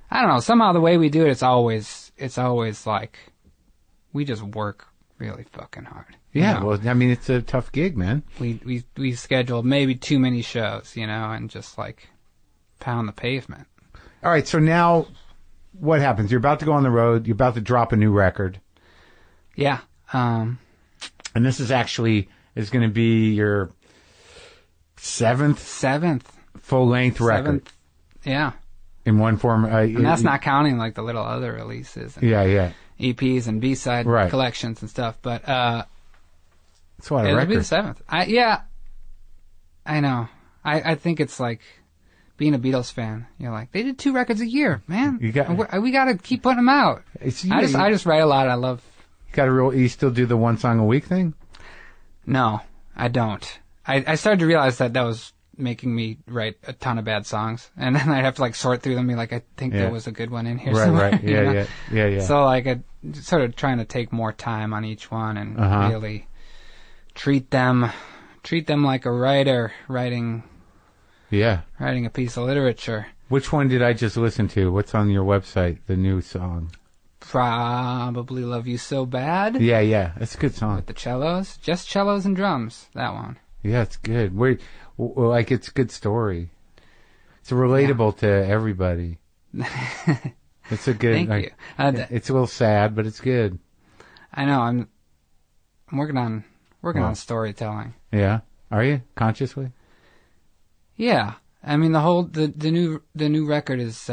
I don't know, somehow the way we do it, it's always like, we just work really fucking hard. Yeah, well, I mean, it's a tough gig, man. We scheduled maybe too many shows, and just like pound the pavement. All right, so now what happens? You're about to go on the road. You're about to drop a new record. Yeah. And this is going to be your seventh full-length record. Yeah. In one form. And that's not counting like the little other releases. And EPs and B-side collections and stuff. But it's a lot of records. It'll be the seventh. I know. I think it's like being a Beatles fan. You're like, they did 2 records a year, man. We got to keep putting them out. I just write a lot. I love. You still do the one song a week thing? No, I don't. I started to realize that was making me write a ton of bad songs, and then I'd have to like sort through them and be like, I think there was a good one in here somewhere. Right. Yeah. So like I sort of trying to take more time on each one and really treat them like a writer writing a piece of literature. Which one did I just listen to? What's on your website? The new song. Probably Love You So Bad. Yeah. That's a good song. With the cellos. Just cellos and drums. That one. Yeah, it's good. It's a good story. It's relatable to everybody. It's a good. Thank you. It's a little sad, but it's good. I know. I'm working on storytelling. Yeah. Are you consciously? Yeah. I mean, the new record is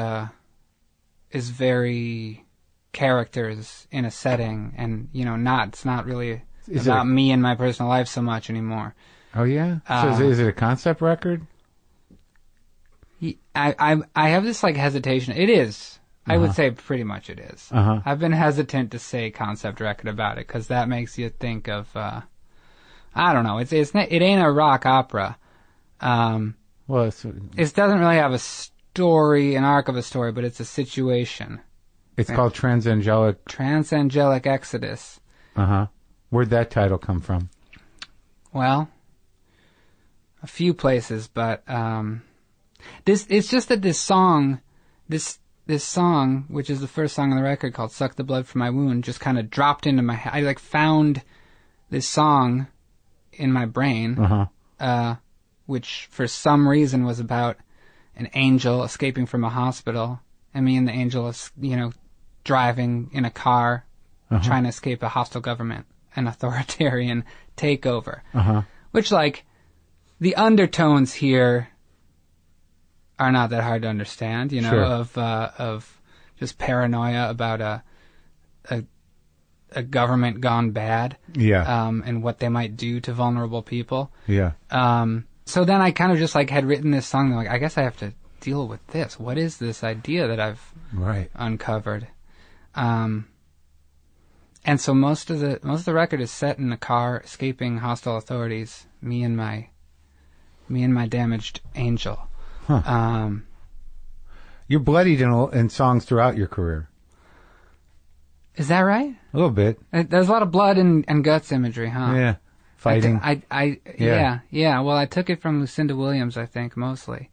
very characters in a setting, and it's not really about me and my personal life so much anymore. Oh yeah. So is it a concept record? I have this hesitation. It is. I would say pretty much it is. I've been hesitant to say concept record about it because that makes you think of I don't know. It ain't a rock opera. Well, it doesn't really have an arc of a story, but it's a situation. It's called Transangelic Exodus. Where'd that title come from? Well, a few places, but it's just that this song, which is the first song on the record called "Suck the Blood from My Wound," just kind of dropped into my head. I found this song in my brain, which for some reason was about an angel escaping from a hospital, and me and the angel, driving in a car, trying to escape a hostile government, an authoritarian takeover. Which, the undertones here are not that hard to understand, sure. of just paranoia about a government gone bad, and what they might do to vulnerable people. So then I kind of just had written this song. And I guess I have to deal with this. What is this idea that I've uncovered? And so most of the record is set in a car escaping hostile authorities. Me and my damaged angel. You're bloodied in songs throughout your career. Is that right? A little bit. There's a lot of blood and guts imagery, huh? Yeah. Fighting. Yeah. Well, I took it from Lucinda Williams, I think, mostly.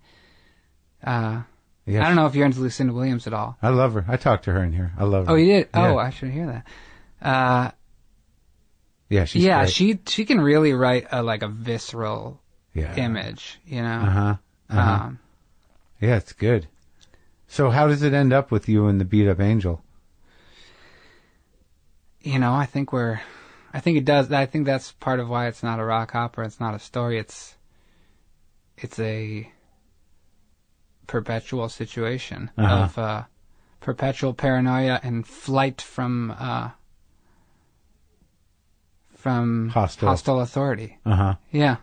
I don't know if you're into Lucinda Williams at all. I love her. I talked to her in here. I love her. Oh, you did? Yeah. Oh, I should hear that. She's great. She can really write a visceral image, Yeah, it's good. So how does it end up with you and the beat up angel? I think it does. I think that's part of why it's not a rock opera. It's not a story. It's a perpetual situation of perpetual paranoia and flight from hostile authority. Yeah.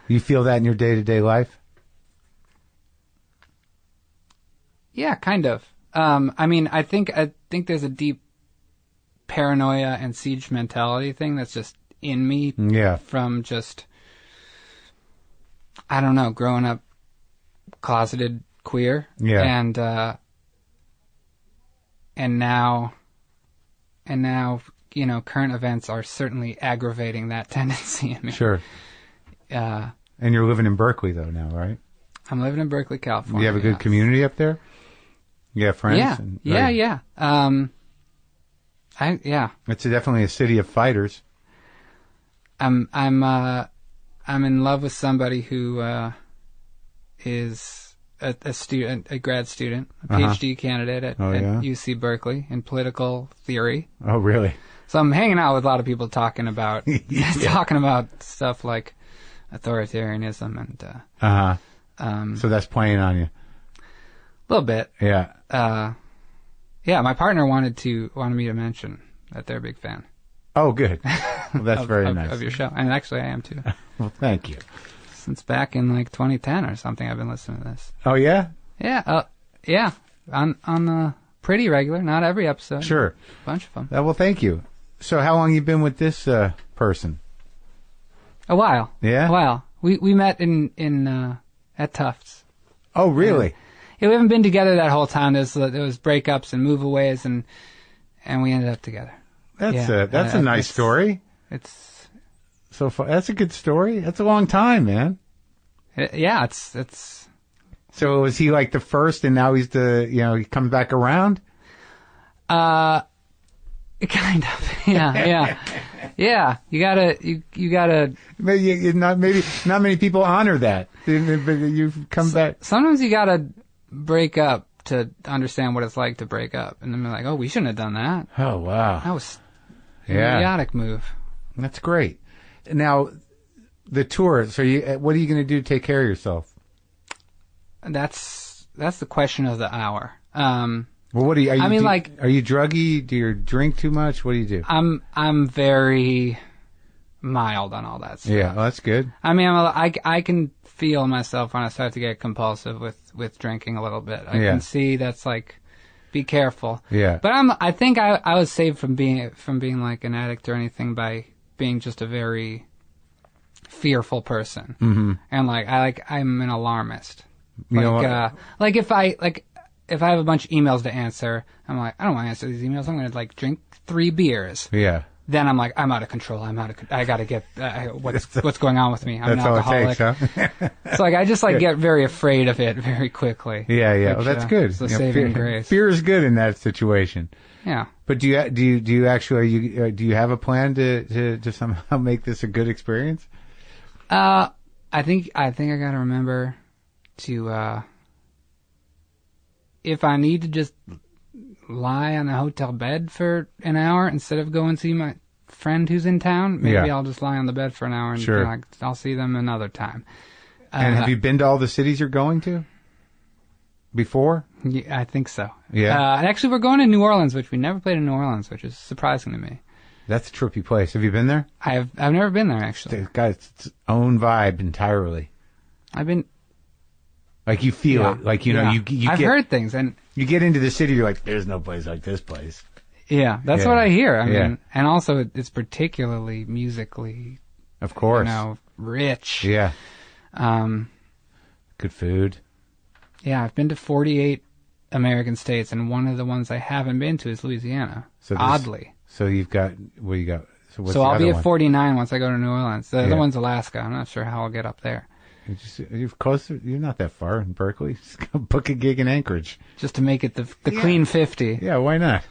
You feel that in your day-to-day life? Yeah, kind of. I think there's a deep paranoia and siege mentality thing that's just in me. Yeah. From just, I don't know, growing up closeted queer. Yeah. And now, current events are certainly aggravating that tendency in me. Sure. And you're living in Berkeley though now, right? I'm living in Berkeley, California. You have a good community up there? You have friends? Yeah. It's definitely a city of fighters. I'm in love with somebody who is a student, a grad student, a PhD candidate at UC Berkeley in political theory. Oh, really? So I'm hanging out with a lot of people talking about stuff like authoritarianism and so that's playing on you. A little bit. Yeah. My partner wanted me to mention that they're a big fan. Oh, good. Well, that's very nice. Of your show. And actually I am too. Well, thank you. Since back in 2010 or something, I've been listening to this. Oh, yeah? Yeah. On pretty regular, not every episode. Sure. A bunch of them. Well, thank you. So how long you been with this person? A while. Yeah? A while. We met in at Tufts. Oh, really? We haven't been together that whole time. There was breakups and move-aways, and we ended up together. That's a nice story. It's so far. That's a good story. That's a long time, man. It's. So was he the first, and now he's he comes back around? Kind of. Yeah. Yeah. You gotta. Maybe not many people honor that. But you come back. Sometimes you gotta break up to understand what it's like to break up. And then they're like, oh, we shouldn't have done that. Oh, wow. That was an idiotic move. That's great. Now, the tour, so what are you going to do to take care of yourself? That's the question of the hour. Well, what are you druggy? Do you drink too much? What do you do? I'm very mild on all that stuff. Yeah, well, that's good. I mean, I can feel myself when I start to get compulsive with drinking a little bit. I can see that's like, be careful. Yeah. But I think I was saved from being like an addict or anything by being just a very fearful person. Mm-hmm. And I'm an alarmist. Like if I have a bunch of emails to answer, I'm like, I don't want to answer these emails. I'm going to like drink 3 beers. Yeah. Then I'm like, I'm out of control. I got to get, what's going on with me? I'm an alcoholic. That's all it takes, huh? So I just get very afraid of it very quickly. Yeah. Well, that's good. It's a saving grace. Fear is good in that situation. Yeah. But do you actually, do you have a plan to somehow make this a good experience? I think I got to remember to, if I need to just lie on a hotel bed for an hour instead of go and see my friend who's in town, maybe I'll just lie on the bed for an hour and I'll see them another time. And have you been to all the cities you're going to before? Yeah, I think so. Yeah. Actually, we're going to New Orleans, which we never played in New Orleans, which is surprising to me. That's a trippy place. Have you been there? I've never been there, actually. It's got its own vibe entirely. I've been... Like you feel it, like you I've heard things, and you get into the city, you're like, "There's no place like this place." Yeah, that's what I hear. I mean, and also it's particularly musically, of course, rich. Yeah, good food. Yeah, I've been to 48 American states, and one of the ones I haven't been to is Louisiana. So oddly, so you've got what you got. So I'll be at 49 once I go to New Orleans. The other one's Alaska. I'm not sure how I'll get up there. You're close. You're not that far in Berkeley. Just go book a gig in Anchorage. Just to make it the clean 50. Yeah, why not?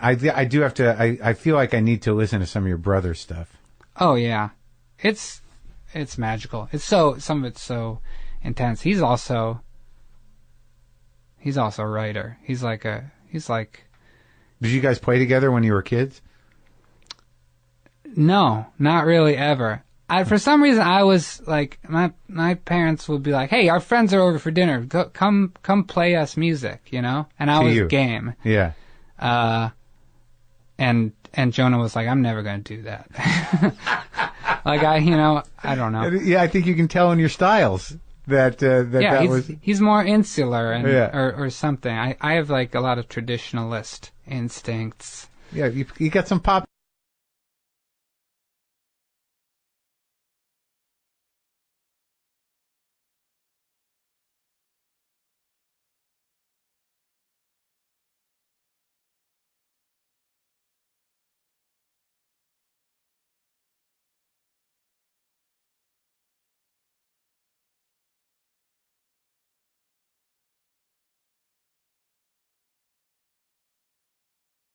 I do have to. I feel like I need to listen to some of your brother's stuff. Oh yeah, it's magical. Some of it's so intense. He's also a writer. He's like. Did you guys play together when you were kids? No, not really ever. For some reason, I was like, my parents would be like, "Hey, our friends are over for dinner. Come play us music," And I was game. Yeah. And Jonah was like, "I'm never going to do that." Like I don't know. Yeah, I think you can tell in your styles that he's more insular or something. I have like a lot of traditionalist instincts. Yeah, you got some pop